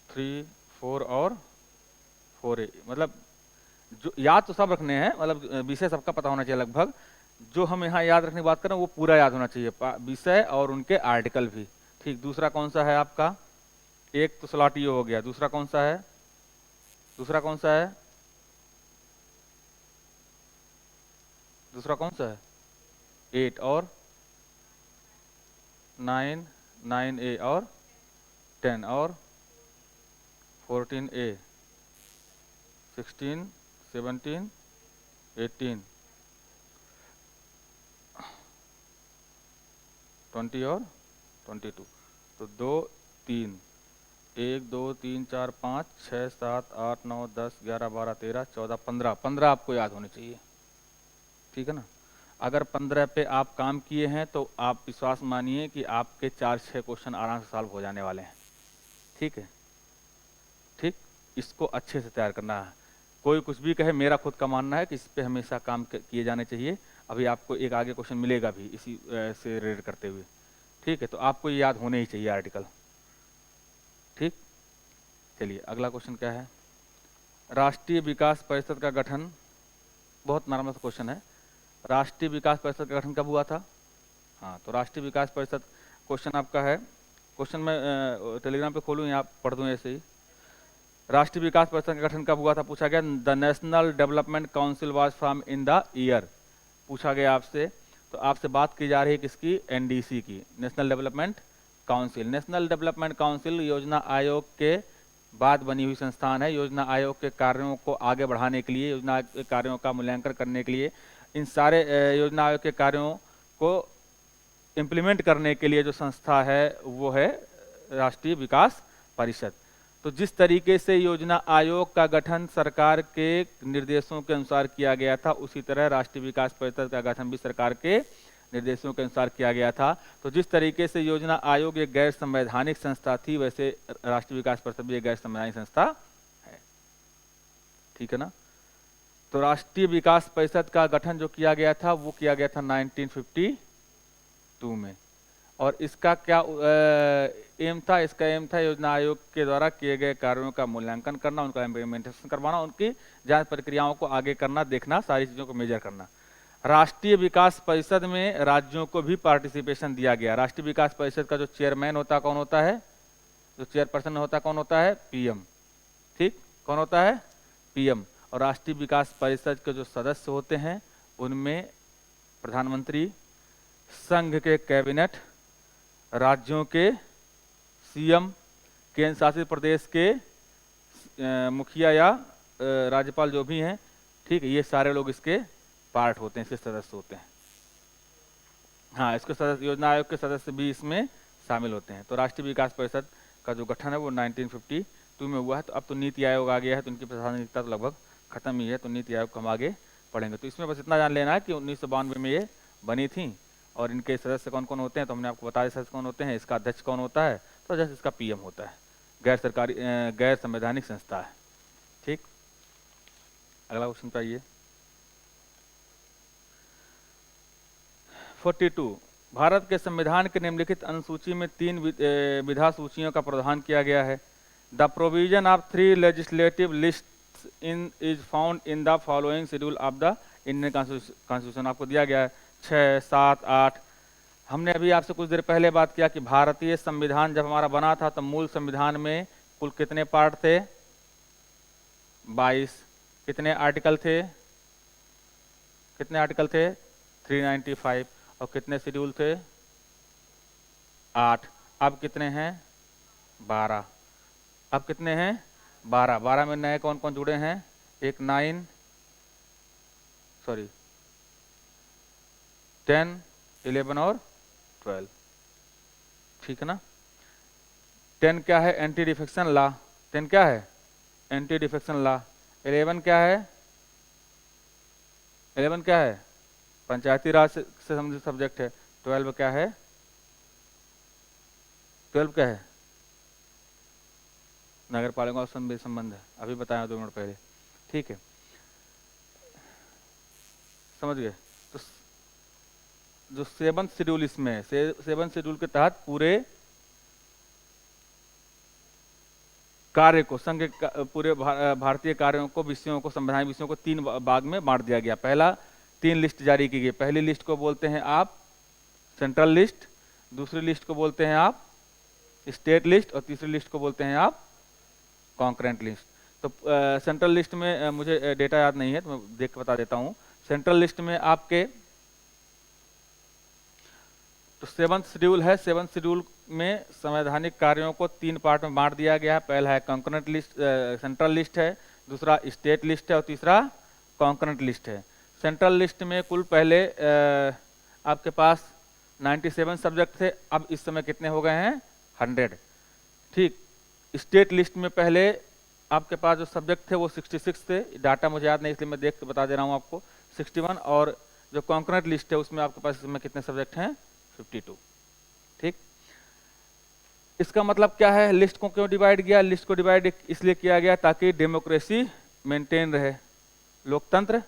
थ्री, 4 और 4A, मतलब जो याद तो सब रखने हैं, मतलब विषय सबका पता होना चाहिए लगभग। जो हम यहाँ याद रखने की बात करें वो पूरा याद होना चाहिए, विषय और उनके आर्टिकल भी, ठीक। दूसरा कौन सा है आपका, एक तो स्लॉटियो हो गया, दूसरा कौन सा है, दूसरा कौन सा है, दूसरा कौन सा है, 8 और 9, 9A और 10 और 14A, 16, 17, 18, 20 और 22। तो 2, 3, 1, 2, 3, 4, 5, 6, 7, 8, 9, 10, 11, 12, 13, 14, 15। 15 आपको याद होने चाहिए, ठीक है ना। अगर 15 पे आप काम किए हैं तो आप विश्वास मानिए कि आपके 4-6 क्वेश्चन आराम से सॉल्व हो जाने वाले हैं, ठीक है। ठीक, इसको अच्छे से तैयार करना है। कोई कुछ भी कहे, मेरा खुद का मानना है कि इस पे हमेशा काम किए जाने चाहिए। अभी आपको एक आगे क्वेश्चन मिलेगा भी इसी से रिलेट करते हुए, ठीक है। तो आपको ये याद होने ही चाहिए आर्टिकल, ठीक। चलिए अगला क्वेश्चन क्या है। राष्ट्रीय विकास परिषद का गठन, बहुत नॉर्मल क्वेश्चन है। राष्ट्रीय विकास परिषद का गठन कब हुआ था? हाँ, तो राष्ट्रीय विकास परिषद क्वेश्चन आपका है। क्वेश्चन मैं टेलीग्राम पे खोलूँ या पढ़ दूँ ऐसे ही? राष्ट्रीय विकास परिषद का गठन कब हुआ था पूछा गया। The national development council was form in the year, पूछा गया आपसे। तो आपसे बात की जा रही है किसकी? एनडीसी की, national development council. National development council योजना आयोग के बाद बनी हुई संस्थान है। योजना आयोग के कार्यों को आगे बढ़ाने के लिए, योजना के कार्यों का मूल्यांकन करने के लिए, इन सारे योजना आयोग के कार्यों को इम्प्लीमेंट करने के लिए जो संस्था है वो है राष्ट्रीय विकास परिषद। तो जिस तरीके से योजना आयोग का गठन सरकार के निर्देशों के अनुसार किया गया था, उसी तरह राष्ट्रीय विकास परिषद का गठन भी सरकार के निर्देशों के अनुसार किया गया था। तो जिस तरीके से योजना आयोग एक गैर संवैधानिक संस्था थी, वैसे राष्ट्रीय विकास परिषद भी एक गैर संवैधानिक संस्था है, ठीक है ना। तो राष्ट्रीय विकास परिषद का गठन जो किया गया था वो किया गया था 1952 में। और इसका क्या एम था? इसका एम था योजना आयोग के द्वारा किए गए कार्यों का मूल्यांकन करना, उनका इम्प्लीमेंटेशन करवाना, उनकी जांच प्रक्रियाओं को आगे करना, देखना, सारी चीज़ों को मेजर करना। राष्ट्रीय विकास परिषद में राज्यों को भी पार्टिसिपेशन दिया गया। राष्ट्रीय विकास परिषद का जो चेयरमैन होता कौन होता है? जो चेयरपर्सन होता कौन होता है? पीएम, ठीक। कौन होता है? पीएम। और राष्ट्रीय विकास परिषद के जो सदस्य होते हैं उनमें प्रधानमंत्री, संघ के कैबिनेट, राज्यों के सीएम, केंद्र शासित प्रदेश के मुखिया या राज्यपाल जो भी हैं, ठीक है, ये सारे लोग इसके पार्ट होते हैं, इसके सदस्य होते हैं। हाँ, इसके सदस्य, योजना आयोग के सदस्य भी इसमें शामिल होते हैं। तो राष्ट्रीय विकास परिषद का जो गठन है वो 1952 में हुआ है। तो अब तो नीति आयोग आ गया है, तो उनकी प्रासंगिकता तो लगभग खत्म ही है। तो नीति आयोग को हम आगे पढ़ेंगे। तो इसमें बस इतना जान लेना है कि 1992 में ये बनी थी और इनके सदस्य कौन कौन होते हैं। तो हमने आपको बताया सदस्य कौन होते हैं, इसका अध्यक्ष कौन होता है, तो अध्यक्ष इसका पीएम होता है। गैर सरकारी गैर संवैधानिक संस्था है, ठीक। अगला क्वेश्चन पे आइए। 42, भारत के संविधान के निम्नलिखित अनुसूची में 3 विधा सूचियों का प्रावधान किया गया है। The provision of 3 legislative lists in is found in the following schedule of the Indian constitution. आपको दिया गया है 6, 7, 8। हमने अभी आपसे कुछ देर पहले बात किया कि भारतीय संविधान जब हमारा बना था तो मूल संविधान में कुल कितने पार्ट थे? 22। कितने आर्टिकल थे? कितने आर्टिकल थे? 395। और कितने शेड्यूल थे? 8। अब कितने हैं? 12। अब कितने हैं? 12। 12 में नए कौन कौन जुड़े हैं? एक 9, सॉरी 10, 11 और 12, ठीक है ना। 10 क्या है? Anti defection law. 10 क्या है? Anti defection law. 11 क्या है? 11 क्या है? पंचायती राज से संबंधित सब्जेक्ट है। 12 क्या है? 12 क्या है? नगर पालिका से संबंध है, अभी बताया 2 मिनट पहले, ठीक है, समझ गए। तो जो 7 शेड्यूल इसमें है, 7 शेड्यूल के तहत पूरे कार्य को, संघ पूरे भारतीय कार्यों को, विषयों को, संवैधानिक विषयों को 3 भाग में बांट दिया गया। पहला 3 लिस्ट जारी की गई। पहली लिस्ट को बोलते हैं आप सेंट्रल लिस्ट, दूसरी लिस्ट को बोलते हैं आप स्टेट लिस्ट, और तीसरी लिस्ट को बोलते हैं आप कॉन्करेंट लिस्ट। तो सेंट्रल लिस्ट में मुझे डेटा याद नहीं है तो मैं देख के बता देता हूँ। सेंट्रल लिस्ट में आपके तो 7th शेड्यूल है। 7th शेड्यूल में संवैधानिक कार्यों को 3 पार्ट में बांट दिया गया है। पहला है कॉन्करेंट लिस्ट, सेंट्रल लिस्ट है, दूसरा स्टेट लिस्ट है और तीसरा कॉन्करेंट लिस्ट है। सेंट्रल लिस्ट में कुल पहले आपके पास 97 सब्जेक्ट थे, अब इस समय कितने हो गए हैं? 100। ठीक। स्टेट लिस्ट में पहले आपके पास जो सब्जेक्ट थे वो 66 थे, डाटा मुझे याद नहीं इसलिए मैं देख के बता दे रहा हूँ आपको, 61। और जो कॉन्करेंट लिस्ट है उसमें आपके पास इसमें कितने सब्जेक्ट हैं? 52। ठीक। इसका मतलब क्या है? लिस्ट को क्यों डिवाइड किया? लिस्ट को डिवाइड इसलिए किया गया ताकि डेमोक्रेसी मेंटेन रहे, लोकतंत्र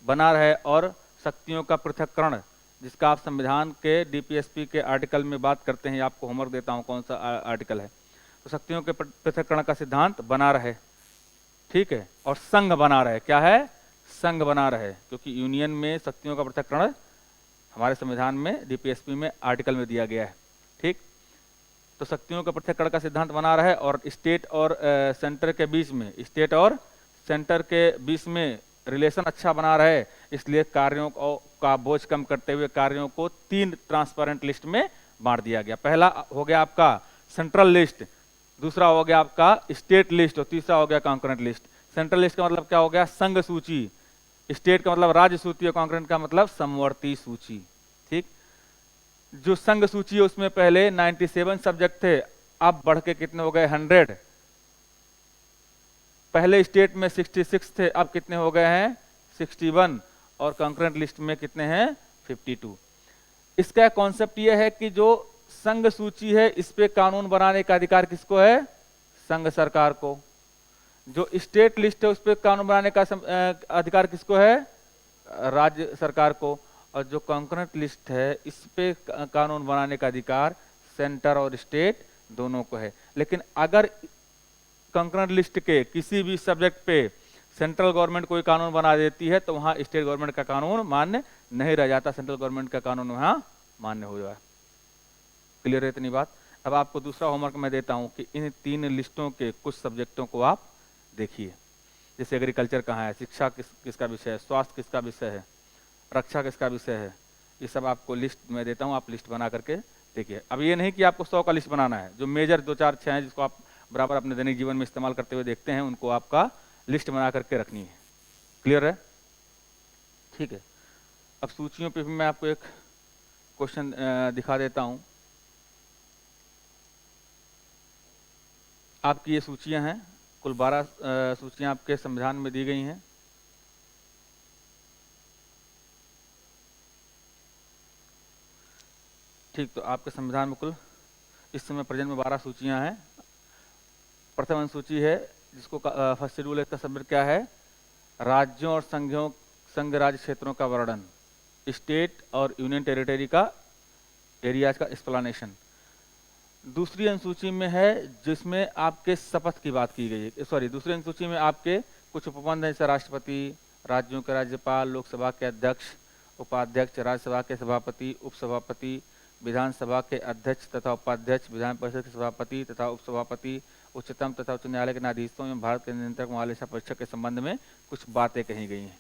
बना रहे और शक्तियों का पृथक्करण, जिसका आप संविधान के डीपीएसपी के आर्टिकल में बात करते हैं, आपको होमवर्क देता हूं कौन सा आर्टिकल है, तो शक्तियों के पृथक्करण का सिद्धांत बना रहे। ठीक है। और संघ बना रहे। क्या है? संघ बना रहे, क्योंकि यूनियन में शक्तियों का पृथक्करण हमारे संविधान में डीपीएसपी में आर्टिकल में दिया गया है। ठीक। तो शक्तियों का पृथक्करण का सिद्धांत बना रहे और स्टेट और सेंटर के बीच में, स्टेट और सेंटर के बीच में रिलेशन अच्छा बना रहे, इसलिए कार्यों का बोझ कम करते हुए कार्यों को 3 ट्रांसपेरेंट लिस्ट में बांट दिया गया। पहला हो गया आपका सेंट्रल लिस्ट, दूसरा हो गया आपका स्टेट लिस्ट और तीसरा हो गया कॉन्करेंट लिस्ट। सेंट्रल लिस्ट का मतलब क्या हो गया? संघ सूची। स्टेट का मतलब राज्य सूची और कॉन्करेंट का मतलब समवर्ती सूची। ठीक। जो संघ सूची है उसमें पहले 97 सब्जेक्ट थे, अब बढ़ के कितने हो गए? 100। पहले स्टेट में 66 थे, अब कितने हो गए हैं? 61। और कॉन्करेंट लिस्ट में कितने हैं? 52। इसका कॉन्सेप्ट यह है कि जो संघ सूची है इस पे कानून बनाने का अधिकार किसको है? संघ सरकार को। जो स्टेट लिस्ट है उस पे कानून बनाने का अधिकार किसको है? राज्य सरकार को। और जो कॉन्करेंट लिस्ट है इस पे कानून बनाने का अधिकार सेंटर और स्टेट दोनों को है। लेकिन अगर कॉन्करेंट लिस्ट के किसी भी सब्जेक्ट पे सेंट्रल गवर्नमेंट कोई कानून बना देती है तो वहां स्टेट गवर्नमेंट का कानून मान्य नहीं रह जाता, सेंट्रल गवर्नमेंट का कानून वहां मान्य हो जाए। क्लियर है इतनी बात? अब आपको दूसरा होमवर्क मैं देता हूं कि इन 3 लिस्टों के कुछ सब्जेक्टों को आप देखिए। जैसे एग्रीकल्चर कहाँ है, शिक्षा किसका विषय है, स्वास्थ्य किसका विषय है, रक्षा किसका विषय है, ये सब आपको लिस्ट मैं देता हूँ, आप लिस्ट बना करके देखिए। अब ये नहीं कि आपको 100 का लिस्ट बनाना है, जो मेजर 2, 4, 6 हैं जिसको आप बराबर अपने दैनिक जीवन में इस्तेमाल करते हुए देखते हैं, उनको आपका लिस्ट बना करके रखनी है। क्लियर है? ठीक है। अब सूचियों पे भी मैं आपको एक क्वेश्चन दिखा देता हूं। आपकी ये सूचियां हैं, कुल 12 सूचियां आपके संविधान में दी गई हैं। ठीक। तो आपके संविधान में कुल इस समय प्रेजेंट में 12 सूचियां हैं। प्रथम अनुसूची है जिसको फर्स्ट शेड्यूल है, इसका सब्जेक्ट क्या है? राज्यों और संघ राज्य क्षेत्रों का वर्णन, स्टेट और यूनियन टेरिटरी का एरियाज का एक्सप्लेनेशन। दूसरी अनुसूची में है जिसमें आपके शपथ की बात की गई है, सॉरी, दूसरी अनुसूची में आपके कुछ उपबंध हैं, जैसे राष्ट्रपति, राज्यों के राज्यपाल, लोकसभा के अध्यक्ष, उपाध्यक्ष, राज्यसभा के सभापति, उपसभापति, विधानसभा के अध्यक्ष तथा उपाध्यक्ष, विधान परिषद के सभापति तथा उपसभापति, उच्चतम तथा उच्च न्यायालय के न्यायाधीशों एवं भारत के नियंत्रक महालेखा परीक्षक के संबंध में कुछ बातें कही गई हैं।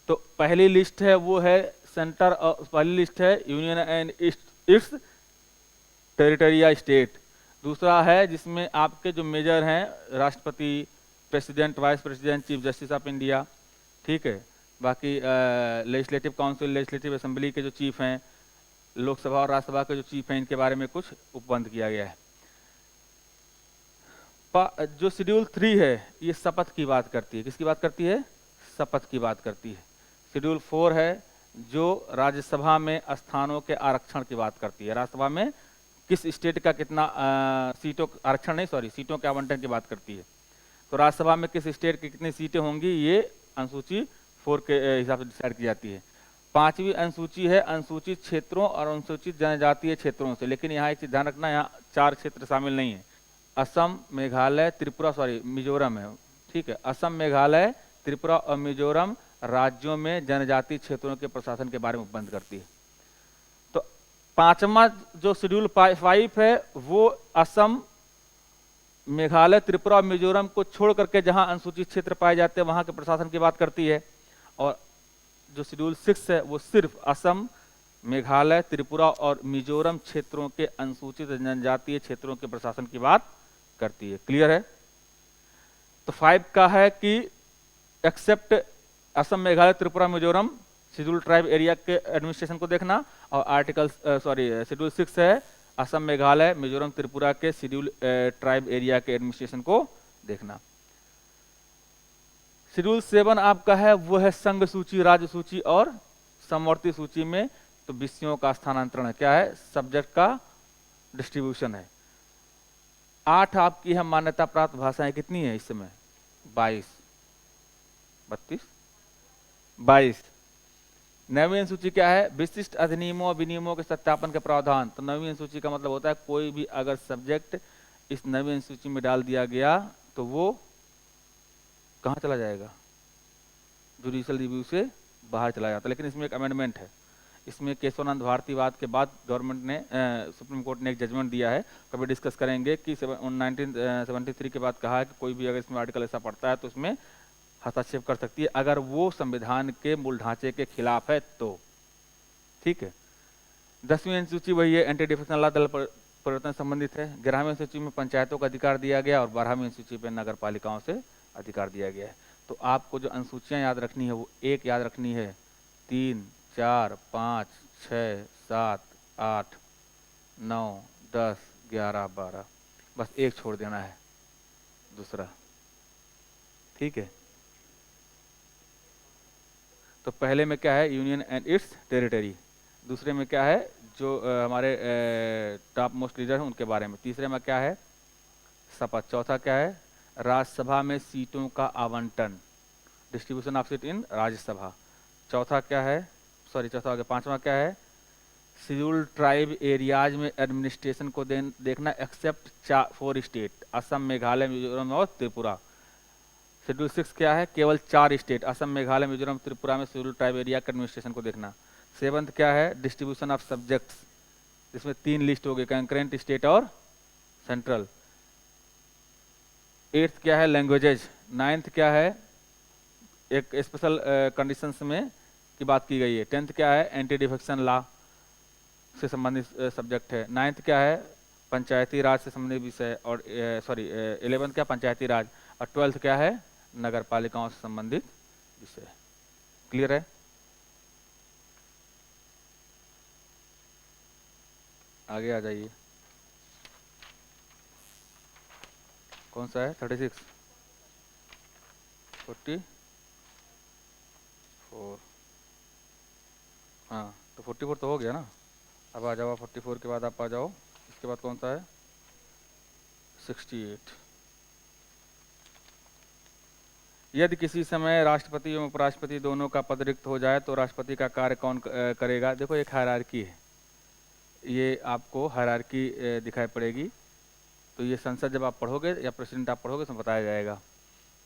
तो पहली लिस्ट है वो है सेंटर, पहली लिस्ट है यूनियन एंड इट्स टेरिटरी या स्टेट। दूसरा है जिसमें आपके जो मेजर हैं राष्ट्रपति, president, vice president, chief justice of India. ठीक है। बाकी लेजिस्लेटिव काउंसिल, लेजिस्लेटिव असेंबली के जो चीफ हैं, लोकसभा और राज्यसभा के जो चीफ हैं, इनके बारे में कुछ उपबंध किया गया है। जो शेड्यूल 3 है ये शपथ की बात करती है। किसकी बात करती है? शपथ की बात करती है। शेड्यूल 4 है जो राज्यसभा में स्थानों के आरक्षण की बात करती है। राज्यसभा में किस स्टेट का कितना सीटों, आरक्षण नहीं सॉरी, सीटों के आवंटन की बात करती है। तो राज्यसभा में किस स्टेट की कितनी सीटें होंगी ये अनुसूची 4 के हिसाब से डिसाइड की जाती है। 5वीं अनुसूची है अनुसूचित क्षेत्रों और अनुसूचित जनजातीय क्षेत्रों से, लेकिन यहाँ एक चीज ध्यान रखना, यहाँ 4 क्षेत्र शामिल नहीं है। असम, मेघालय, त्रिपुरा, सॉरी मिजोरम है। ठीक है। असम, मेघालय, त्रिपुरा और मिजोरम राज्यों में जनजातीय क्षेत्रों के प्रशासन के बारे में उपबंध करती है। तो 5वां जो शेड्यूल 5 है वो असम, मेघालय, त्रिपुरा और मिजोरम को छोड़ करके जहां अनुसूचित क्षेत्र पाए जाते हैं वहां के प्रशासन की बात करती है। और जो शेड्यूल 6 है वो सिर्फ असम, मेघालय, त्रिपुरा और मिजोरम क्षेत्रों के अनुसूचित जनजातीय क्षेत्रों के प्रशासन की बात करती है। क्लियर है? तो 5 का है कि except Assam, Meghalaya, Tripura, Mizoram schedule tribe area के एडमिनिस्ट्रेशन को देखना, और आर्टिकल शेड्यूल 6 है असम, मेघालय, मिजोरम, त्रिपुरा के शेड्यूल ट्राइब एरिया के एडमिनिस्ट्रेशन को देखना। शेड्यूल 7 आपका है वो है संघ सूची, राज्य सूची और समवर्ती सूची में तो विषयों का स्थानांतरण है। क्या है? सब्जेक्ट का डिस्ट्रीब्यूशन है। 8 आपकी है मान्यता प्राप्त भाषाएं, कितनी है इस समय? 22, 32, 22। नवीन सूची क्या है? विशिष्ट अधिनियमों विनियमों के सत्यापन के प्रावधान। तो नवीन सूची का मतलब होता है कोई भी अगर सब्जेक्ट इस नवीन सूची में डाल दिया गया तो वो कहाँ चला जाएगा? जुडिशियल रिव्यू से बाहर चला जाता है। लेकिन इसमें एक अमेंडमेंट है, इसमें केशवानंद भारतीवाद के बाद गवर्नमेंट ने सुप्रीम कोर्ट ने एक जजमेंट दिया है, कभी डिस्कस करेंगे कि 1973 के बाद कहा है कि कोई भी अगर इसमें आर्टिकल ऐसा पड़ता है तो इसमें हस्तक्षेप कर सकती है अगर वो संविधान के मूल ढांचे के खिलाफ है तो। ठीक है। 10वीं अनुसूची वही है, एंटी डिफेक्शन लॉ दल परिवर्तन संबंधित है। 11वीं सूची में पंचायतों का अधिकार दिया गया और 12वीं सूची पे नगर पालिकाओं से अधिकार दिया गया है। तो आपको जो अनुसूचियां याद रखनी है वो एक याद रखनी है, 3, 4, 5, 6, 7, 8, 9, 10, 11, 12, बस एक छोड़ देना है, दूसरा। ठीक है। तो पहले में क्या है? Union and it's territory. दूसरे में क्या है? जो हमारे टॉप मोस्ट लीडर हैं उनके बारे में। तीसरे में क्या है? शपथ। चौथा क्या है? राज्यसभा में सीटों का आवंटन, डिस्ट्रीब्यूशन ऑफ सीट इन राज्यसभा। चौथा क्या है? चौथा हो गया। 5वां क्या है? शेड्यूल ट्राइब एरियाज में एडमिनिस्ट्रेशन को देखना एक्सेप्ट 4 स्टेट, असम, मेघालय, मिजोरम और त्रिपुरा। शेड्यूल 6 क्या है? केवल 4 स्टेट, असम, मेघालय, मिजोरम, त्रिपुरा में शेड्यूल ट्राइब एरिया के एडमिनिस्ट्रेशन को देखना। 7th क्या है? डिस्ट्रीब्यूशन ऑफ सब्जेक्ट्स, जिसमें 3 लिस्ट हो गए, कंकरेंट, स्टेट और सेंट्रल। 8th क्या है? लैंग्वेजेज। 9th क्या है? एक स्पेशल कंडीशंस में की बात की गई है। 10th क्या है? एंटी डिफेक्शन लॉ से संबंधित सब्जेक्ट है। 9th क्या है? पंचायती राज से संबंधित विषय। और 11th क्या? पंचायती राज। और 12th क्या है? नगर पालिकाओं से संबंधित विषय। क्लियर है? आगे आ जाइए। कौन सा है? 36, 44। हाँ, तो 44 तो हो गया ना। अब आ जाओ 44 के बाद आप आ जाओ, इसके बाद कौन सा है? 68। यदि किसी समय राष्ट्रपति एवं उपराष्ट्रपति दोनों का पद रिक्त हो जाए तो राष्ट्रपति का कार्य कौन करेगा? देखो एक हायरार्की है, ये आपको हायरार्की दिखाई पड़ेगी। तो ये संसद जब आप पढ़ोगे या प्रेसिडेंट आप पढ़ोगे तो बताया जाएगा।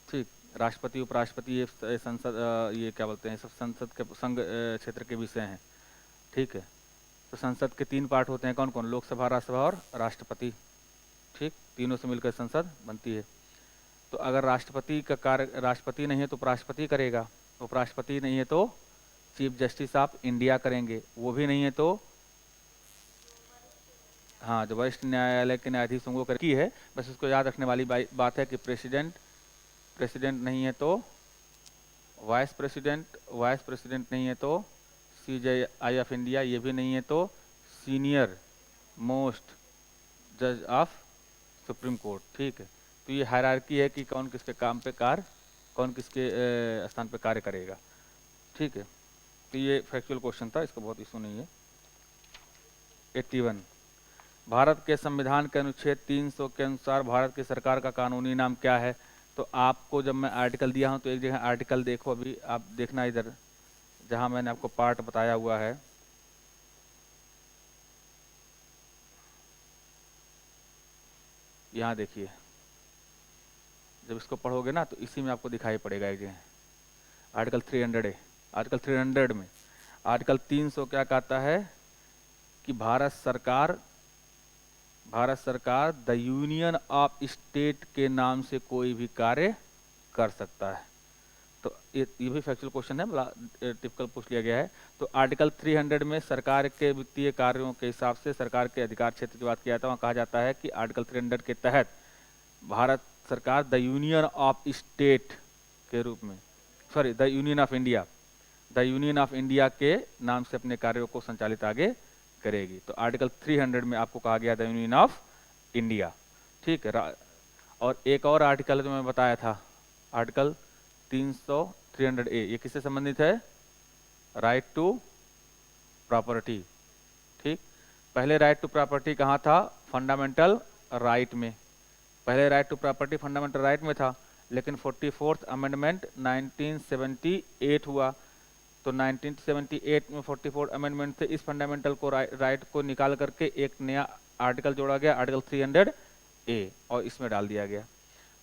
ठीक, राष्ट्रपति, उपराष्ट्रपति, ये संसद, ये क्या बोलते हैं, सब संसद के संघ क्षेत्र के विषय हैं। ठीक है। तो संसद के 3 पार्ट होते हैं, कौन कौन? लोकसभा, राज्यसभा और राष्ट्रपति। ठीक, तीनों से मिलकर संसद बनती है। तो अगर राष्ट्रपति का कार्य, राष्ट्रपति नहीं है तो उपराष्ट्रपति करेगा, उपराष्ट्रपति नहीं है तो चीफ जस्टिस ऑफ इंडिया करेंगे, वो भी नहीं है तो हाँ, जो वरिष्ठ न्यायालय के न्यायाधीश होंगे वो की है। बस उसको याद रखने वाली बात है कि प्रेसिडेंट नहीं है तो वाइस प्रेसिडेंट नहीं है तो CJI ऑफ इंडिया, ये भी नहीं है तो सीनियर मोस्ट जज ऑफ सुप्रीम कोर्ट। ठीक है। तो ये हायरार्की है कि कौन किसके काम पे कौन किसके स्थान पे कार्य करेगा। ठीक है। तो ये फैक्चुअल क्वेश्चन था, इसका बहुत इशू नहीं है। 81, भारत के संविधान के अनुच्छेद 300 के अनुसार भारत की सरकार का कानूनी नाम क्या है? तो आपको जब मैं आर्टिकल दिया हूं तो एक जगह आर्टिकल देखो, अभी आप देखना इधर जहां मैंने आपको पार्ट बताया हुआ है। यहाँ देखिए, जब इसको पढ़ोगे ना तो इसी में आपको दिखाई पड़ेगा एक जगह आर्टिकल 300 है। आर्टिकल 300 में आर्टिकल 300 क्या कहता है कि भारत सरकार द यूनियन ऑफ स्टेट के नाम से कोई भी कार्य कर सकता है। तो ये भी फैक्चुअल क्वेश्चन है, बड़ा टिपिकल पूछ लिया गया है। तो आर्टिकल 300 में सरकार के वित्तीय कार्यों के हिसाब से सरकार के अधिकार क्षेत्र की बात किया था। वहाँ कहा जाता है कि आर्टिकल 300 के तहत भारत सरकार द यूनियन ऑफ स्टेट के रूप में, sorry the union of India के नाम से अपने कार्यों को संचालित आगे करेगी। तो आर्टिकल 300 में आपको कहा गया द यूनियन ऑफ इंडिया, ठीक है। और एक और आर्टिकल जो मैं बताया था, आर्टिकल 300 ये किससे संबंधित है? राइट टू प्रॉपर्टी, ठीक। पहले राइट टू प्रॉपर्टी कहाँ था? फंडामेंटल राइट में। पहले right to property fundamental right में था, लेकिन 44th अमेंडमेंट 1978 हुआ। तो 1978 में 44th अमेंडमेंट से इस फंडामेंटल को राइट को निकाल करके एक नया आर्टिकल जोड़ा गया, आर्टिकल 300A, और इसमें डाल दिया गया।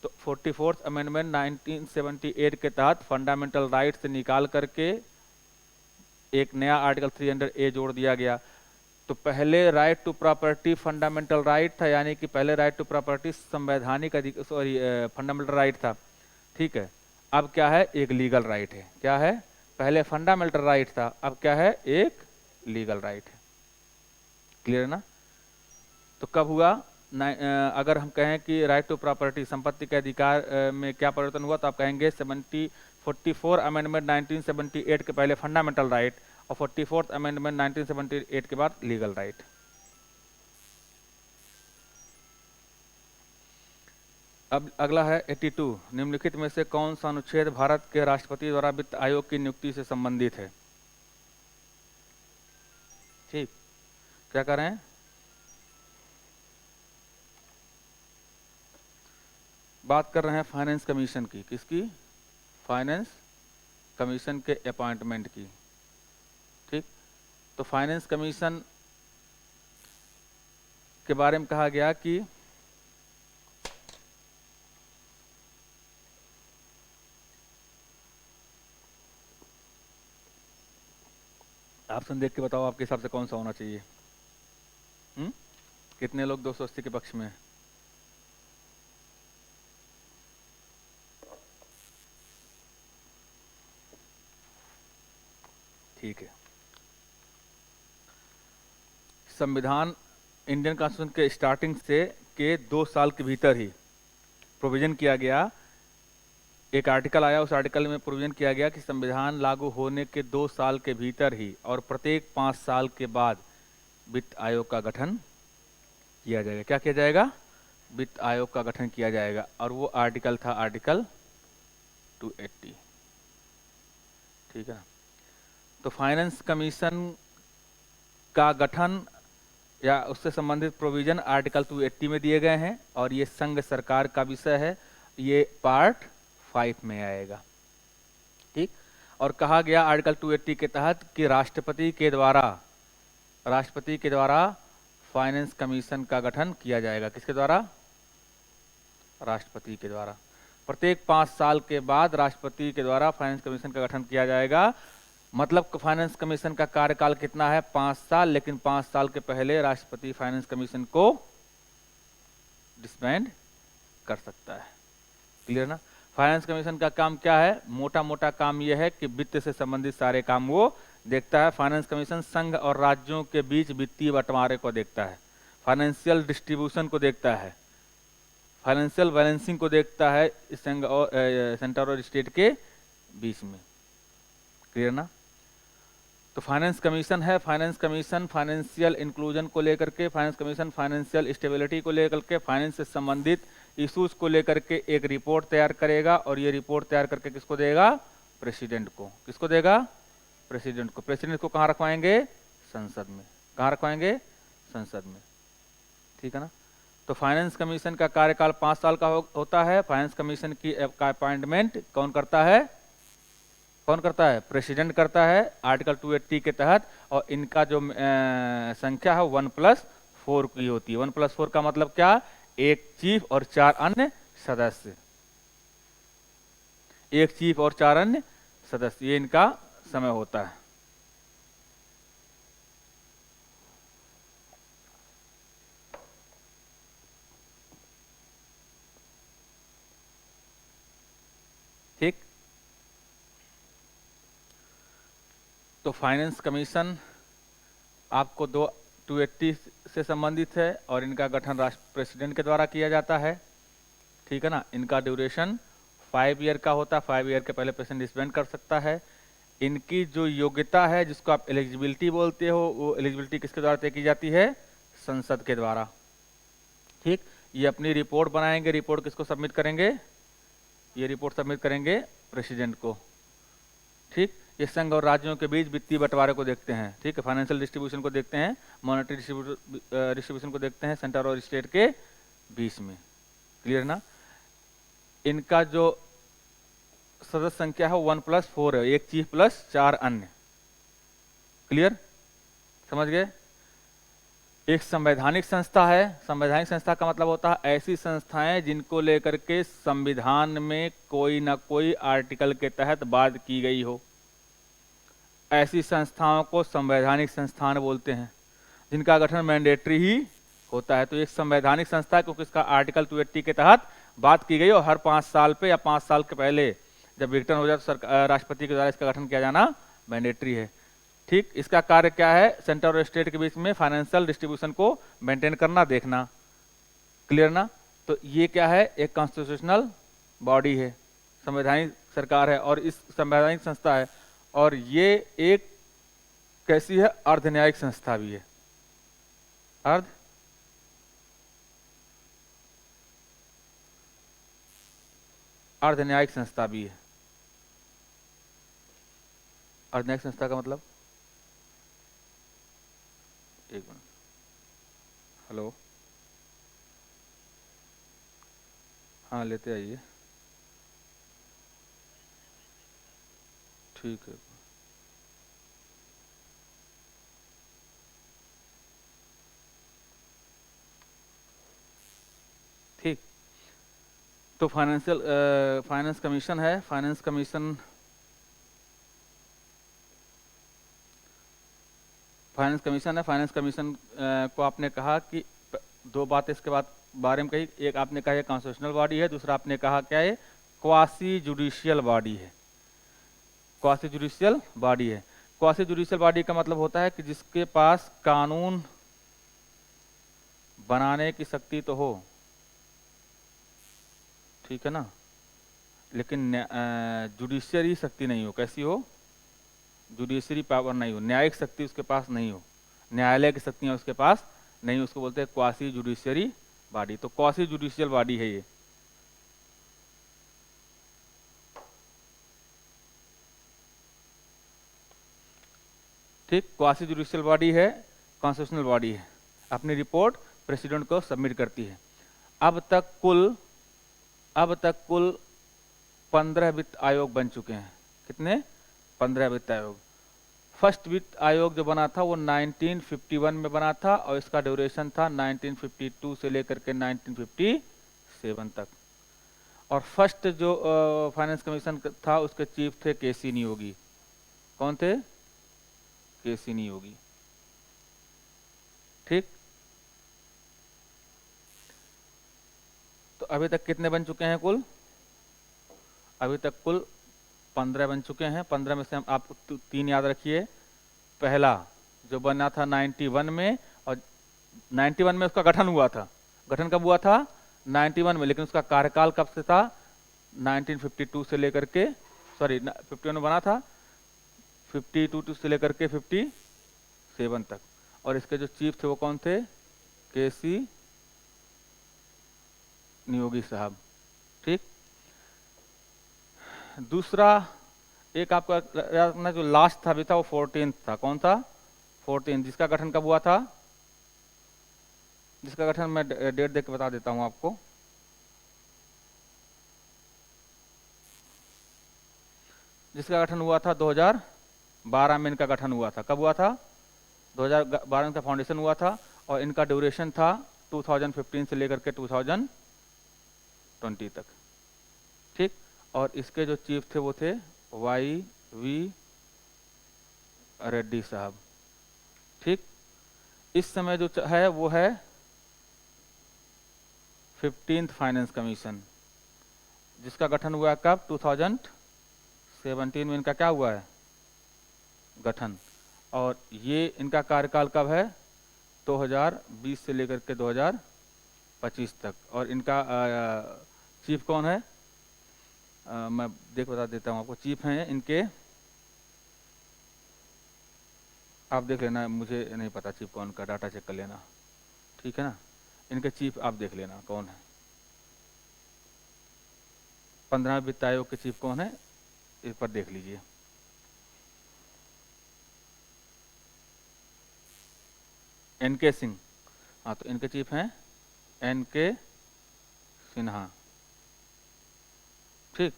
तो 44th अमेंडमेंट 1978 के तहत फंडामेंटल राइट से निकाल करके एक नया आर्टिकल 300A जोड़ दिया गया। तो पहले right to property fundamental right था, यानी कि पहले राइट टू प्रॉपर्टी संवैधानिक फंडामेंटल राइट था, ठीक है। अब क्या है? एक लीगल राइट है। क्या है? पहले फंडामेंटल राइट था, अब क्या है? एक लीगल राइट है। क्लियर है ना? तो कब हुआ? अगर हम कहें कि राइट टू प्रॉपर्टी संपत्ति के अधिकार में क्या परिवर्तन हुआ, तो आप कहेंगे 44 अमेंडमेंट 1978 के पहले फंडामेंटल राइट और 44th अमेंडमेंट 1978 के बाद लीगल राइट। अब अगला है 82, निम्नलिखित में से कौन सा अनुच्छेद भारत के राष्ट्रपति द्वारा वित्त आयोग की नियुक्ति से संबंधित है? ठीक, क्या कर रहे हैं? बात कर रहे हैं फाइनेंस कमीशन की। किसकी? फाइनेंस कमीशन के अपॉइंटमेंट की, ठीक। तो फाइनेंस कमीशन के बारे में कहा गया कि ऑप्शन देख के बताओ आपके हिसाब से कौन सा होना चाहिए। कितने लोग 280 के पक्ष में? ठीक है। संविधान इंडियन कॉन्स्टिट्यूशन के स्टार्टिंग से के 2 साल के भीतर ही प्रोविजन किया गया, एक आर्टिकल आया, उस आर्टिकल में प्रोविजन किया गया कि संविधान लागू होने के 2 साल के भीतर ही और प्रत्येक 5 साल के बाद वित्त आयोग का गठन किया जाएगा। क्या किया जाएगा? वित्त आयोग का गठन किया जाएगा। और वो आर्टिकल था आर्टिकल 280, ठीक है। तो फाइनेंस कमीशन का गठन या उससे संबंधित प्रोविजन आर्टिकल 280 में दिए गए हैं, और ये संघ सरकार का विषय है, ये पार्ट 5 में आएगा, ठीक। और कहा गया आर्टिकल 280 के तहत कि राष्ट्रपति के द्वारा फाइनेंस कमीशन का गठन किया जाएगा। किसके द्वारा? राष्ट्रपति के द्वारा। प्रत्येक 5 साल के बाद राष्ट्रपति के द्वारा फाइनेंस कमीशन का गठन किया जाएगा। मतलब फाइनेंस कमीशन का कार्यकाल कितना है? 5 साल, लेकिन 5 साल के पहले राष्ट्रपति फाइनेंस कमीशन को डिसबैंड कर सकता है। क्लियर ना? फाइनेंस कमीशन का काम क्या है? मोटा मोटा काम यह है कि वित्त से संबंधित सारे काम वो देखता है। फाइनेंस कमीशन संघ और राज्यों के बीच वित्तीय बंटवारे को देखता है, फाइनेंशियल डिस्ट्रीब्यूशन को देखता है, फाइनेंशियल बैलेंसिंग को देखता है संघ और सेंटर और स्टेट के बीच में। क्लियर ना? तो फाइनेंस कमीशन है, फाइनेंस कमीशन फाइनेंशियल इंक्लूजन को लेकर के, फाइनेंस कमीशन फाइनेंशियल स्टेबिलिटी को लेकर के, फाइनेंस से संबंधित इश्यूज को लेकर के एक रिपोर्ट तैयार करेगा, और ये रिपोर्ट तैयार करके किसको देगा? प्रेसिडेंट को। किसको देगा? प्रेसिडेंट को। प्रेसिडेंट को कहाँ रखवाएंगे? संसद में। कहाँ रखवाएंगे? संसद में, ठीक है ना? तो फाइनेंस कमीशन का कार्यकाल 5 साल का होता है। फाइनेंस कमीशन की अपॉइंटमेंट कौन करता है? कौन करता है? प्रेसिडेंट करता है आर्टिकल 280 के तहत। और इनका जो संख्या है 1+4 की होती है। 1+4 का मतलब क्या? एक चीफ और 4 अन्य सदस्य। एक चीफ और 4 अन्य सदस्य, ये इनका समय होता है। ठीक, तो फाइनेंस कमीशन आपको 280 से संबंधित है और इनका गठन राष्ट्र प्रेसिडेंट के द्वारा किया जाता है, ठीक है ना। इनका ड्यूरेशन 5 ईयर का होता है, 5 ईयर के पहले प्रेसिडेंट डिसबैंड कर सकता है। इनकी जो योग्यता है, जिसको आप एलिजिबिलिटी बोलते हो, वो एलिजिबिलिटी किसके द्वारा तय की जाती है? संसद के द्वारा, ठीक। ये अपनी रिपोर्ट बनाएंगे, रिपोर्ट किसको सबमिट करेंगे? ये रिपोर्ट सबमिट करेंगे प्रेसिडेंट को, ठीक। ये संघ और राज्यों के बीच वित्तीय बंटवारे को देखते हैं, ठीक है। फाइनेंशियल डिस्ट्रीब्यूशन को देखते हैं, मॉनेटरी डिस्ट्रीब्यूशन को देखते हैं सेंटर और स्टेट के बीच में, क्लियर ना। इनका जो सदस्य संख्या है 1+4 है, एक चीफ प्लस 4 अन्य, क्लियर, समझ गए। एक संवैधानिक संस्था है। संवैधानिक संस्था का मतलब होता है ऐसी संस्थाएं जिनको लेकर के संविधान में कोई ना कोई आर्टिकल के तहत बात की गई हो, ऐसी संस्थाओं को संवैधानिक संस्थान बोलते हैं, जिनका गठन मैंडेटरी ही होता है। तो एक संवैधानिक संस्था है क्योंकि इसका आर्टिकल 280 के तहत बात की गई और हर 5 साल पे या 5 साल के पहले जब रिटर्न हो जाए तो राष्ट्रपति के द्वारा इसका गठन किया जाना मैंडेटरी है, ठीक। इसका कार्य क्या है? सेंटर और स्टेट के बीच में फाइनेंशियल डिस्ट्रीब्यूशन को मेंटेन करना, देखना, क्लियर ना। तो ये क्या है? एक कॉन्स्टिट्यूशनल बॉडी है, संवैधानिक सरकार है और इस संवैधानिक संस्था है। और ये एक कैसी है? अर्ध न्यायिक संस्था भी है, अर्ध न्यायिक संस्था भी है। अर्ध न्यायिक संस्था का मतलब, एक मिनट, हेलो, हाँ लेते आइए, ठीक है। ठीक, तो फाइनेंस कमीशन है। फाइनेंस कमीशन है। फाइनेंस कमीशन को आपने कहा कि दो बात इसके बाद बारे में कही। एक आपने कहा ये कॉन्स्टिट्यूशनल बॉडी है, दूसरा आपने कहा क्या है? क्वासी जुडिशियल बॉडी है। क्वासी जुडिशियल बॉडी है। क्वासी जुडिशियल बॉडी का मतलब होता है कि जिसके पास कानून बनाने की शक्ति तो हो, ठीक है ना, लेकिन जुडिशियरी शक्ति नहीं हो। कैसी हो? जुडिशियरी पावर नहीं हो, न्यायिक शक्ति उसके पास नहीं हो, न्यायालय की शक्तियां उसके पास नहीं, उसको बोलते हैं क्वासी जुडिशियरी बॉडी। तो क्वासी जुडिशियल बॉडी है ये, ठीक। क्वासी जुडिशियल बॉडी है, कॉन्स्टिट्यूशनल बॉडी है, अपनी रिपोर्ट प्रेसिडेंट को सबमिट करती है। अब तक कुल 15 वित्त आयोग बन चुके हैं। कितने? 15 वित्त आयोग। फर्स्ट वित्त आयोग जो बना था वो 1951 में बना था और इसका ड्यूरेशन था 1952 से लेकर के 1957 तक। और फर्स्ट जो फाइनेंस कमीशन था उसके चीफ थे केसी नियोगी। कौन थे? केसी नियोगी, ठीक। तो अभी तक कितने बन चुके हैं कुल? अभी तक कुल 15 बन चुके हैं। 15 में से हम आप 3 याद रखिए। पहला जो बना था 91 में, और 91 में उसका गठन हुआ था। गठन कब हुआ था? 91 में, लेकिन उसका कार्यकाल कब से था? 1952 से लेकर के 51 में बना था, 52 से लेकर के 57 तक। और इसके जो चीफ थे वो कौन थे? केसी नियोगी साहब, ठीक। दूसरा एक आपका रखना जो लास्ट था अभी था वो 14th था। कौन था? 14, जिसका गठन कब हुआ था? जिसका गठन मैं डेट देख के बता देता हूं आपको। जिसका गठन हुआ था 2012 में इनका गठन हुआ था। कब हुआ था? 2012 में का फाउंडेशन हुआ था और इनका ड्यूरेशन था 2015 से लेकर के 2020 तक, ठीक। और इसके जो चीफ थे वो थे YV रेड्डी साहब, ठीक। इस समय जो है वो है 15th फाइनेंस कमीशन, जिसका गठन हुआ कब? 2017 में इनका क्या हुआ है? गठन। और ये इनका कार्यकाल कब है? 2020 से लेकर के 2025 तक। और इनका चीफ कौन है? मैं बता देता हूँ आपको। चीफ हैं इनके, आप देख लेना, मुझे नहीं पता चीफ कौन का, डाटा चेक कर लेना, ठीक है ना। इनके चीफ आप देख लेना कौन है। 15वें वित्त आयोग के चीफ कौन है, इस पर देख लीजिए। एनके सिंह, हाँ, तो इनके चीफ हैं एनके सिन्हा, ठीक,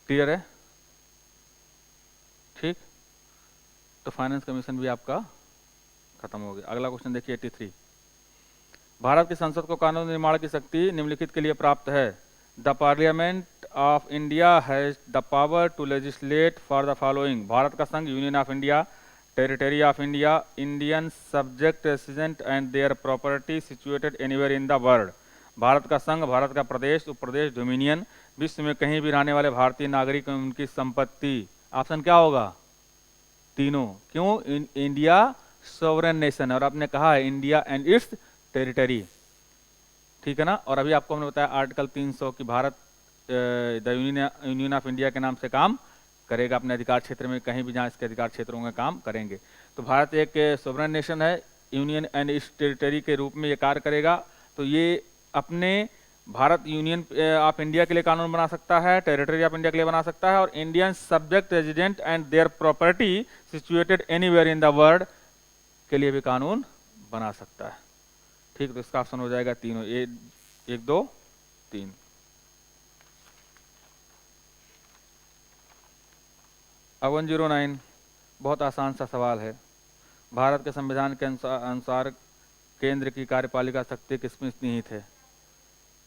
क्लियर है, ठीक। तो फाइनेंस कमीशन भी आपका खत्म हो गया। अगला क्वेश्चन देखिए 83। भारत की संसद को कानून निर्माण की शक्ति निम्नलिखित के लिए प्राप्त है। The parliament of India has the power to legislate for the following. Bharat का संघ, union of India, territory of India, Indian subject resident and their property situated anywhere in the world. Bharat का संघ, भारत का प्रदेश, उपप्रदेश, डोमिनियन, विश्व में कहीं भी रहने वाले भारतीय नागरिक एवं उनकी संपत्ति। ऑप्शन क्या होगा? तीनों। क्यों? इंडिया सोवरेन नेशन है, और आपने कहा है इंडिया एंड इट्स टेरिटरी, ठीक है ना। और अभी आपको हमने बताया आर्टिकल 300 की Bharat the union of India के नाम से काम करेगा अपने अधिकार क्षेत्र में, कहीं भी जहाँ इसके अधिकार क्षेत्रों में काम करेंगे। तो भारत एक सोवरेन नेशन है, यूनियन एंड इट्स टेरिटरी के रूप में ये कार्य करेगा। तो ये अपने भारत यूनियन ऑफ इंडिया के लिए कानून बना सकता है, टेरिटरी ऑफ इंडिया के लिए बना सकता है, और Indian subject resident and their property situated anywhere in the world के लिए भी कानून बना सकता है, ठीक। तो इसका ऑप्शन हो जाएगा तीनों, 1 2 3। अब 109, बहुत आसान सा सवाल है। भारत के संविधान के अनुसार केंद्र की कार्यपालिका शक्ति किसमें निहित है?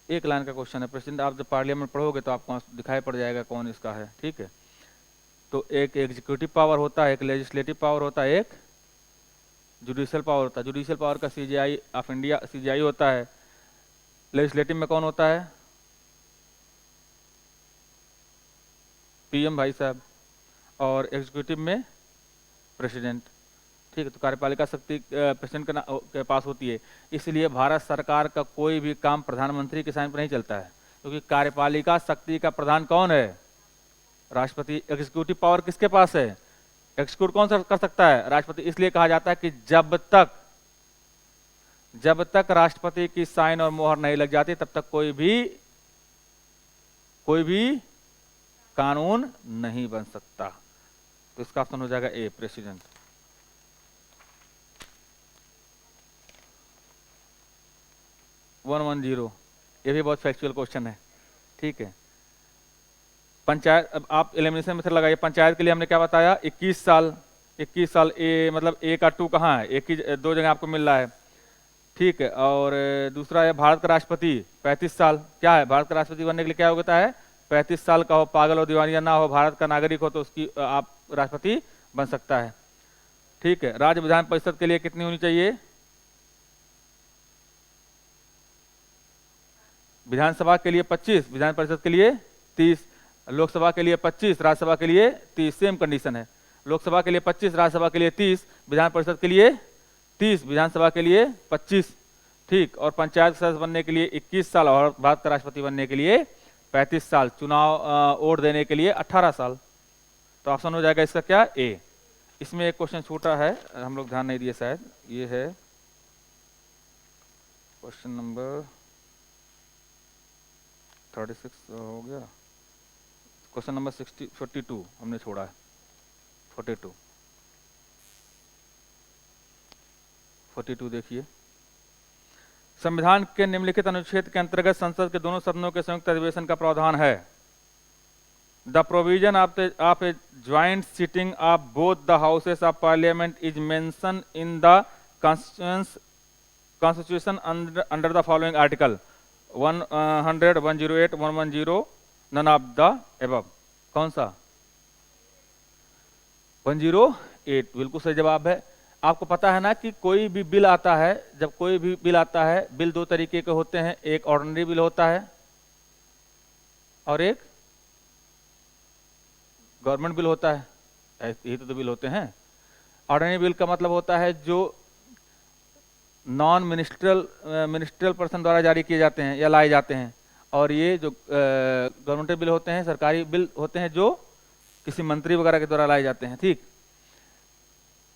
एक लाइन का क्वेश्चन है। प्रेसिडेंट, आप जब पार्लियामेंट पढ़ोगे तो आपको दिखाई पड़ जाएगा कौन इसका है, ठीक है। तो एक एग्जीक्यूटिव पावर होता है, एक लेजिस्लेटिव पावर होता है, एक जुडिशियल पावर होता है। जुडिशियल पावर का सीजीआई ऑफ इंडिया, सीजीआई होता है। लेजिस्लेटिव में कौन होता है? पीएम भाई साहब। और एग्जीक्यूटिव में प्रेसिडेंट, ठीक है। तो कार्यपालिका शक्ति प्रेसिडेंट के पास होती है। इसलिए भारत सरकार का कोई भी काम प्रधानमंत्री के साइन पर नहीं चलता है, क्योंकि कार्यपालिका शक्ति का प्रधान कौन है? राष्ट्रपति। एग्जीक्यूटिव पावर किसके पास है? एक्सिक्यूट कौन सा कर सकता है? राष्ट्रपति। इसलिए कहा जाता है कि जब तक राष्ट्रपति की साइन और मोहर नहीं लग जाती तब तक कोई भी कानून नहीं बन सकता। तो इसका ऑप्शन हो जाएगा ए, प्रेसिडेंट। वन 110, ये भी बहुत फैक्चुअल क्वेश्चन है, ठीक है। पंचायत, अब आप एलिमिनेशन मेथड लगाइए। पंचायत के लिए हमने क्या बताया? 21 साल। 21 साल, ए मतलब ए का 2 कहाँ है? एक ही 2 जगह आपको मिल रहा है, ठीक है। और दूसरा है भारत का राष्ट्रपति 35 साल। क्या है? भारत का राष्ट्रपति बनने के लिए क्या होता है? 35 साल का हो, पागल हो, दीवानिया ना हो, भारत का नागरिक हो, तो उसकी आप राष्ट्रपति बन सकता है, ठीक है। राज्य विधान परिषद के लिए कितनी होनी चाहिए? विधानसभा के लिए 25, विधान परिषद के लिए 30, लोकसभा के लिए 25, राज्यसभा के लिए 30। सेम कंडीशन है, लोकसभा के लिए 25, राज्यसभा के लिए 30, विधान परिषद के लिए 30, विधानसभा के लिए 25, ठीक। और पंचायत सदस्य बनने के लिए 21 साल और भारत का राष्ट्रपति बनने के लिए 35 साल, चुनाव वोट देने के लिए 18 साल। तो ऑप्शन हो जाएगा इसका क्या? ए। इसमें एक क्वेश्चन छूटा है, हम लोग ध्यान नहीं दिए शायद, ये है क्वेश्चन नंबर 36 हो गया, क्वेश्चन नंबर 42 हमने छोड़ा है। 42 देखिए। संविधान के निम्नलिखित अनुच्छेद के अंतर्गत संसद के दोनों सदनों के संयुक्त अधिवेशन का प्रावधान है। The provision of a joint sitting of both the houses of parliament is mention in the constitution under the following article 100, 108, 110, none of the above. कौन सा? 108 बिल्कुल सही जवाब है। आपको पता है ना कि कोई भी बिल आता है, जब कोई भी बिल आता है, बिल 2 तरीके के होते हैं, एक ऑर्डिनरी बिल होता है और एक गवर्नमेंट बिल होता है यही तो बिल होते हैं। ऑर्डिनरी बिल का मतलब होता है जो नॉन मिनिस्ट्रियल पर्सन द्वारा जारी किए जाते हैं या लाए जाते हैं, और ये जो गवर्नमेंट बिल होते हैं, सरकारी बिल होते हैं जो किसी मंत्री वगैरह के द्वारा लाए जाते हैं। ठीक,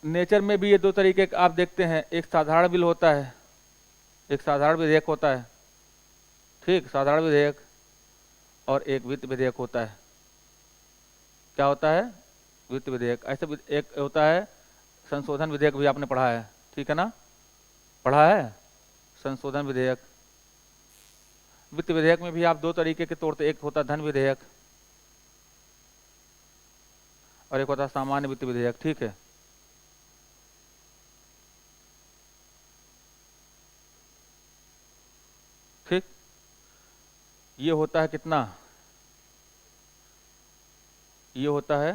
नेचर में भी ये दो तरीके आप देखते हैं, एक साधारण बिल होता है, एक साधारण विधेयक होता है। ठीक, साधारण विधेयक, और एक वित्त विधेयक होता है। क्या होता है? वित्त विधेयक। ऐसे एक होता है संशोधन विधेयक, भी आपने पढ़ा है, ठीक है ना, पढ़ा है संशोधन विधेयक। वित्त विधेयक में भी आप दो तरीके के तोड़ते, एक होता धन विधेयक और एक होता सामान्य वित्त विधेयक। ठीक है, ठीक, ये होता है कितना, ये होता है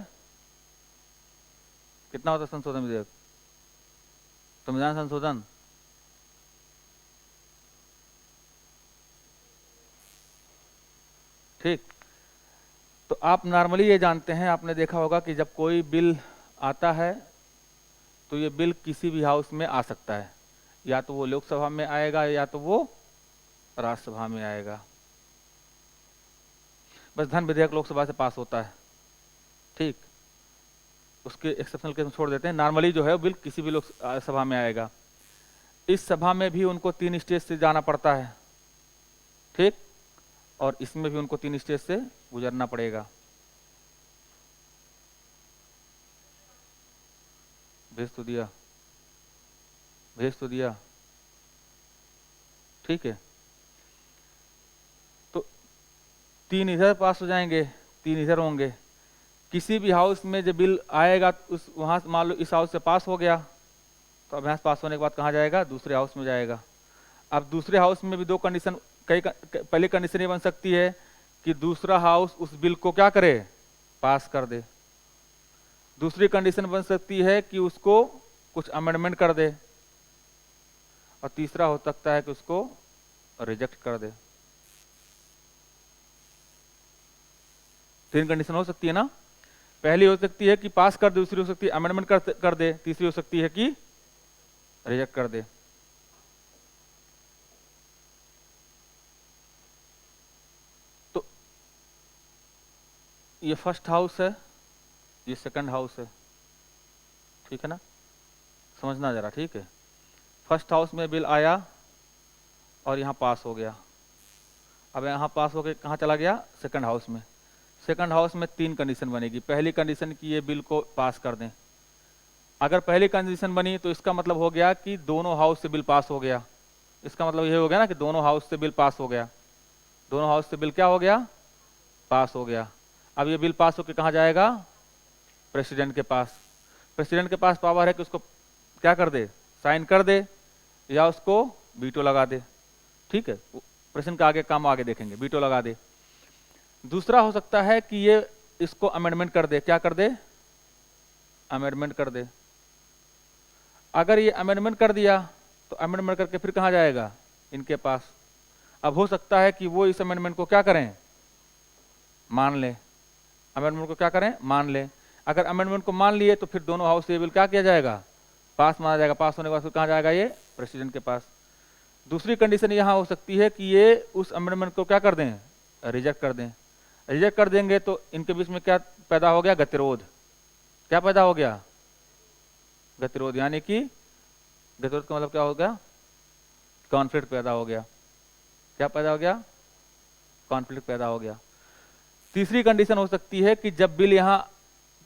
कितना होता है संशोधन विधेयक, संविधान संशोधन। ठीक, तो आप नॉर्मली ये जानते हैं, आपने देखा होगा कि जब कोई बिल आता है तो ये बिल किसी भी हाउस में आ सकता है, या तो वो लोकसभा में आएगा या तो वो राज्यसभा में आएगा। बस धन विधेयक लोकसभा से पास होता है। ठीक, उसके एक्सेप्शनल केस छोड़ देते हैं, नॉर्मली जो है बिल किसी भी लोकसभा में आएगा। इस सभा में भी उनको 3 स्टेज से जाना पड़ता है। ठीक, और इसमें भी उनको 3 स्टेज से गुजरना पड़ेगा। भेज तो दिया, भेज तो दिया। ठीक है, तो 3 इधर पास हो जाएंगे, 3 इधर होंगे। किसी भी हाउस में जब बिल आएगा, उस वहां मान लो इस हाउस से पास हो गया, तो अब यहाँ पास होने के बाद कहाँ जाएगा? दूसरे हाउस में जाएगा। अब दूसरे हाउस में भी दो कंडीशन, पहली कंडीशन ये बन सकती है कि दूसरा हाउस उस बिल को क्या करे? पास कर दे। दूसरी कंडीशन बन सकती है कि उसको कुछ अमेंडमेंट कर दे, और तीसरा हो सकता है कि उसको रिजेक्ट कर दे। 3 कंडीशन हो सकती है ना। पहली हो सकती है कि पास कर दे, दूसरी हो सकती है अमेंडमेंट कर दे, तीसरी हो सकती है कि रिजेक्ट कर दे। तो ये फर्स्ट हाउस है, ये सेकंड हाउस है, ठीक है ना, समझना जरा। ठीक है, फर्स्ट हाउस में बिल आया और यहाँ पास हो गया। अब यहाँ पास होके कहाँ चला गया? सेकंड हाउस में। सेकंड हाउस में 3 कंडीशन बनेगी। पहली कंडीशन कि ये बिल को पास कर दें। अगर पहली कंडीशन बनी तो इसका मतलब हो गया कि दोनों हाउस से बिल पास हो गया। इसका मतलब ये हो गया ना कि दोनों हाउस से बिल पास हो गया। दोनों हाउस से बिल क्या हो गया? पास हो गया। अब ये बिल पास होकर कहाँ जाएगा? प्रेसिडेंट के पास। प्रेसिडेंट के पास पावर है कि उसको क्या कर दे? साइन कर दे, या उसको वीटो लगा दे। ठीक है, प्रेसिडेंट का आगे काम आगे देखेंगे, वीटो लगा दे। दूसरा हो सकता है कि ये इसको अमेंडमेंट कर दे। क्या कर दे? अमेंडमेंट कर दे। अगर ये अमेंडमेंट कर दिया तो अमेंडमेंट करके फिर कहाँ जाएगा? इनके पास। अब हो सकता है कि वो इस अमेंडमेंट को क्या करें? मान ले। अमेंडमेंट को क्या करें? मान ले। अगर अमेंडमेंट को मान लिए तो फिर दोनों हाउस से बिल क्या किया जाएगा? पास माना जाएगा। पास होने के बाद फिर कहाँ जाएगा? ये प्रेसिडेंट के पास। दूसरी कंडीशन यहाँ हो सकती है कि ये उस अमेंडमेंट को क्या कर दें? रिजेक्ट कर दें। रिजेक्ट कर देंगे तो इनके बीच में क्या पैदा हो गया? गतिरोध। क्या पैदा हो गया? गतिरोध। यानी कि गतिरोध का मतलब क्या हो गया? कॉन्फ्लिक्ट पैदा हो गया। क्या पैदा हो गया? कॉन्फ्लिक्ट पैदा हो गया। तीसरी कंडीशन हो सकती है कि जब बिल यहाँ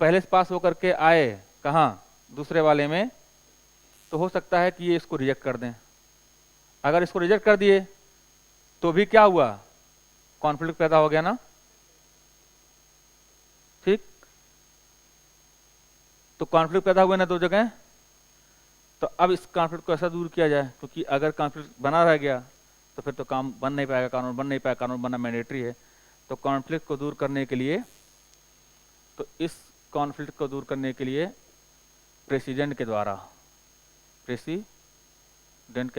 पहले से पास होकर के आए, कहाँ? दूसरे वाले में, तो हो सकता है कि ये इसको रिजेक्ट कर दें। अगर इसको रिजेक्ट कर दिए तो भी क्या हुआ? कॉन्फ्लिक्ट पैदा हो गया ना। ठीक, तो कॉन्फ्लिक्ट पैदा हुए ना दो जगह। तो अब इस कॉन्फ्लिक्ट को ऐसा दूर किया जाए, क्योंकि अगर कॉन्फ्लिक्ट बना रह गया तो फिर तो काम बन नहीं पाएगा, कानून बन नहीं पाएगा, कानून बनना मैंडेटरी है। तो कॉन्फ्लिक्ट को दूर करने के लिए, तो इस कॉन्फ्लिक्ट को दूर करने के लिए प्रेसिडेंट के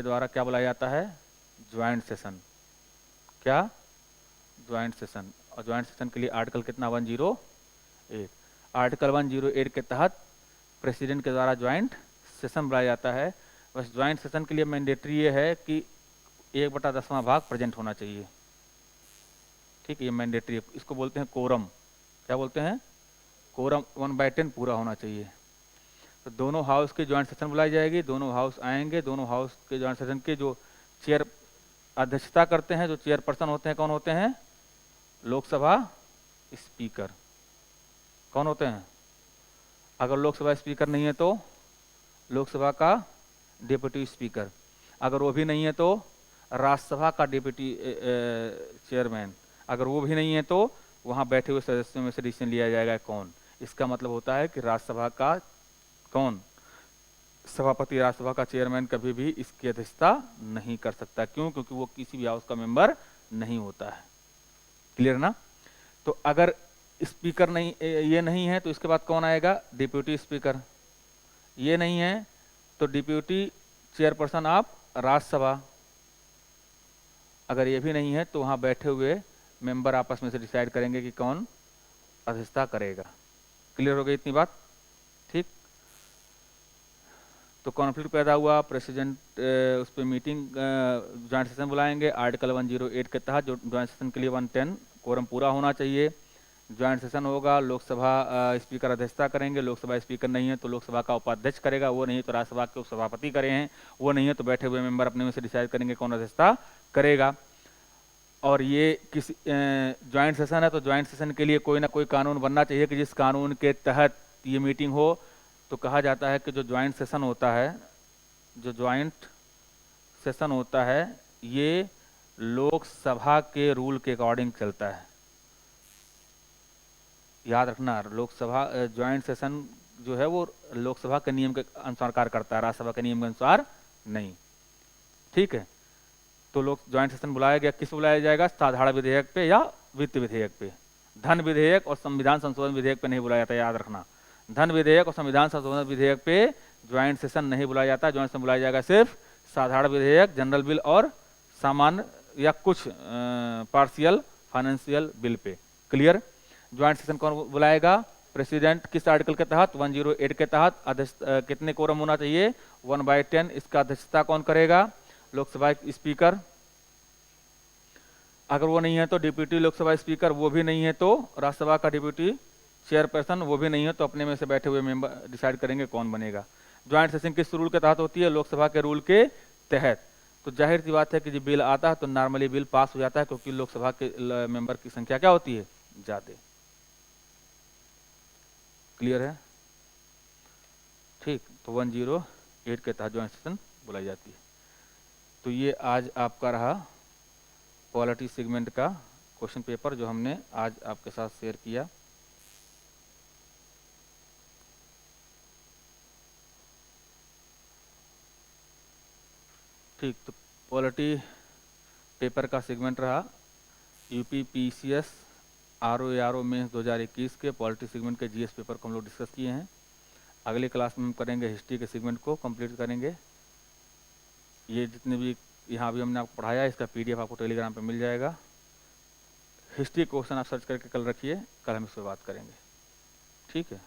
द्वारा क्या बुलाया जाता है? Joint session. क्या? Joint session. और ज्वाइंट सेशन के लिए आर्टिकल कितना? 108। आर्टिकल 108 के तहत प्रेसिडेंट के द्वारा ज्वाइंट सेशन बुलाया जाता है। बस ज्वाइंट सेशन के लिए मैंडेटरी ये है कि 1/10वां भाग प्रेजेंट होना चाहिए। ठीक है, ये मैंडेटरी है, इसको बोलते हैं कोरम। क्या बोलते हैं? कोरम 1/10 पूरा होना चाहिए। तो दोनों हाउस के ज्वाइंट सेशन बुलाई जाएगी, दोनों हाउस आएंगे, दोनों हाउस के ज्वाइंट सेशन के जो चेयर अध्यक्षता करते हैं, जो चेयरपर्सन होते हैं, कौन होते हैं? लोकसभा स्पीकर। कौन होते हैं? अगर लोकसभा स्पीकर नहीं है तो लोकसभा का डिप्टी स्पीकर, अगर वो भी नहीं है तो राज्यसभा का डिप्टी चेयरमैन, अगर वो भी नहीं है तो वहाँ बैठे हुए सदस्यों में से डिसीजन लिया जाएगा कौन। इसका मतलब होता है कि राज्यसभा का कौन? सभापति राज्यसभा का चेयरमैन कभी भी इसकी अध्यक्षता नहीं कर सकता। क्यों? क्योंकि वो किसी भी हाउस का मेंबर नहीं होता है। क्लियर ना? तो अगर स्पीकर नहीं, ये नहीं है तो इसके बाद कौन आएगा? Deputy speaker. ये नहीं है तो डिप्यूटी चेयरपर्सन ऑफ राज्यसभा। अगर ये भी नहीं है तो वहाँ बैठे हुए मेंबर आपस में से डिसाइड करेंगे कि कौन अध्यक्षता करेगा। क्लियर हो गई इतनी बात? ठीक। तो कॉन्फ्लिक्ट पैदा हुआ, प्रेसिडेंट उस पर मीटिंग ज्वाइंट सेशन बुलाएंगे। आर्टिकल 108 के तहत जो ज्वाइंट सेशन के लिए 110 कोरम पूरा होना चाहिए। ज्वाइंट सेशन होगा, लोकसभा स्पीकर अध्यक्षता करेंगे, लोकसभा स्पीकर नहीं है तो लोकसभा का उपाध्यक्ष करेगा, वो नहीं तो राज्यसभा के उपसभापति करे हैं, वो नहीं है तो बैठे हुए मेंबर अपने में से डिसाइड करेंगे कौन अध्यक्षता करेगा। और ये किसी ज्वाइंट सेशन है तो ज्वाइंट सेशन के लिए कोई ना कोई कानून बनना चाहिए कि जिस कानून के तहत ये मीटिंग हो। तो कहा जाता है कि जो ज्वाइंट सेशन होता है, जो ज्वाइंट सेशन होता है ये लोकसभा के रूल के अकॉर्डिंग चलता है। याद रखना, लोकसभा ज्वाइंट सेशन जो है वो लोकसभा के नियम के अनुसार कार्य करता है, राज्यसभा के नियम के अनुसार नहीं। ठीक है, तो लोग ज्वाइंट सेशन बुलाया गया, किस बुलाया जाएगा? साधारण विधेयक पे या वित्त विधेयक पे। धन विधेयक और संविधान संशोधन विधेयक पे नहीं बुलाया जाता, याद रखना। धन विधेयक और संविधान संशोधन विधेयक पे ज्वाइंट सेशन नहीं बुलाया जाता। ज्वाइंट सेशन बुलाया जाएगा सिर्फ साधारण विधेयक, जनरल बिल और सामान्य या कुछ partial financial bill pay. Clear? Joint session कौन बुलाएगा? प्रेसिडेंट। किस आर्टिकल के तहत? 108 के तहत। कितने कोरम होना चाहिए? 1/10। इसका अध्यक्षता कौन करेगा? लोकसभा स्पीकर। अगर वो नहीं है तो डिप्यूटी लोकसभा स्पीकर, वो भी नहीं है तो राज्यसभा का डिप्यूटी चेयरपर्सन, वो भी नहीं है तो अपने में से बैठे हुए मेंबर डिसाइड करेंगे कौन बनेगा। ज्वाइंट सेशन किस रूल के तहत होती है? लोकसभा के रूल के तहत। तो जाहिर सी बात है कि जब बिल आता है तो नॉर्मली बिल पास हो जाता है, क्योंकि लोकसभा के मेंबर की संख्या क्या होती है? ज्यादा। क्लियर है? ठीक। तो 108 के तहत ज्वाइंट सेशन बुलाई जाती है। तो ये आज आपका रहा पॉलिटी सेगमेंट का क्वेश्चन पेपर जो हमने आज आपके साथ शेयर किया। ठीक। तो पॉलिटी पेपर का सेगमेंट रहा यूपी पीसीएस आरओ मेंस 2021 के पॉलिटी सेगमेंट के जीएस पेपर को हम लोग डिस्कस किए हैं। अगली क्लास में हम करेंगे हिस्ट्री के सेगमेंट को कंप्लीट करेंगे। ये जितने भी यहाँ भी हमने आपको पढ़ाया इसका पीडीएफ आपको टेलीग्राम पे मिल जाएगा। हिस्ट्री क्वेश्चन आप सर्च करके कल रखिए, कल हम इस पर बात करेंगे। ठीक है।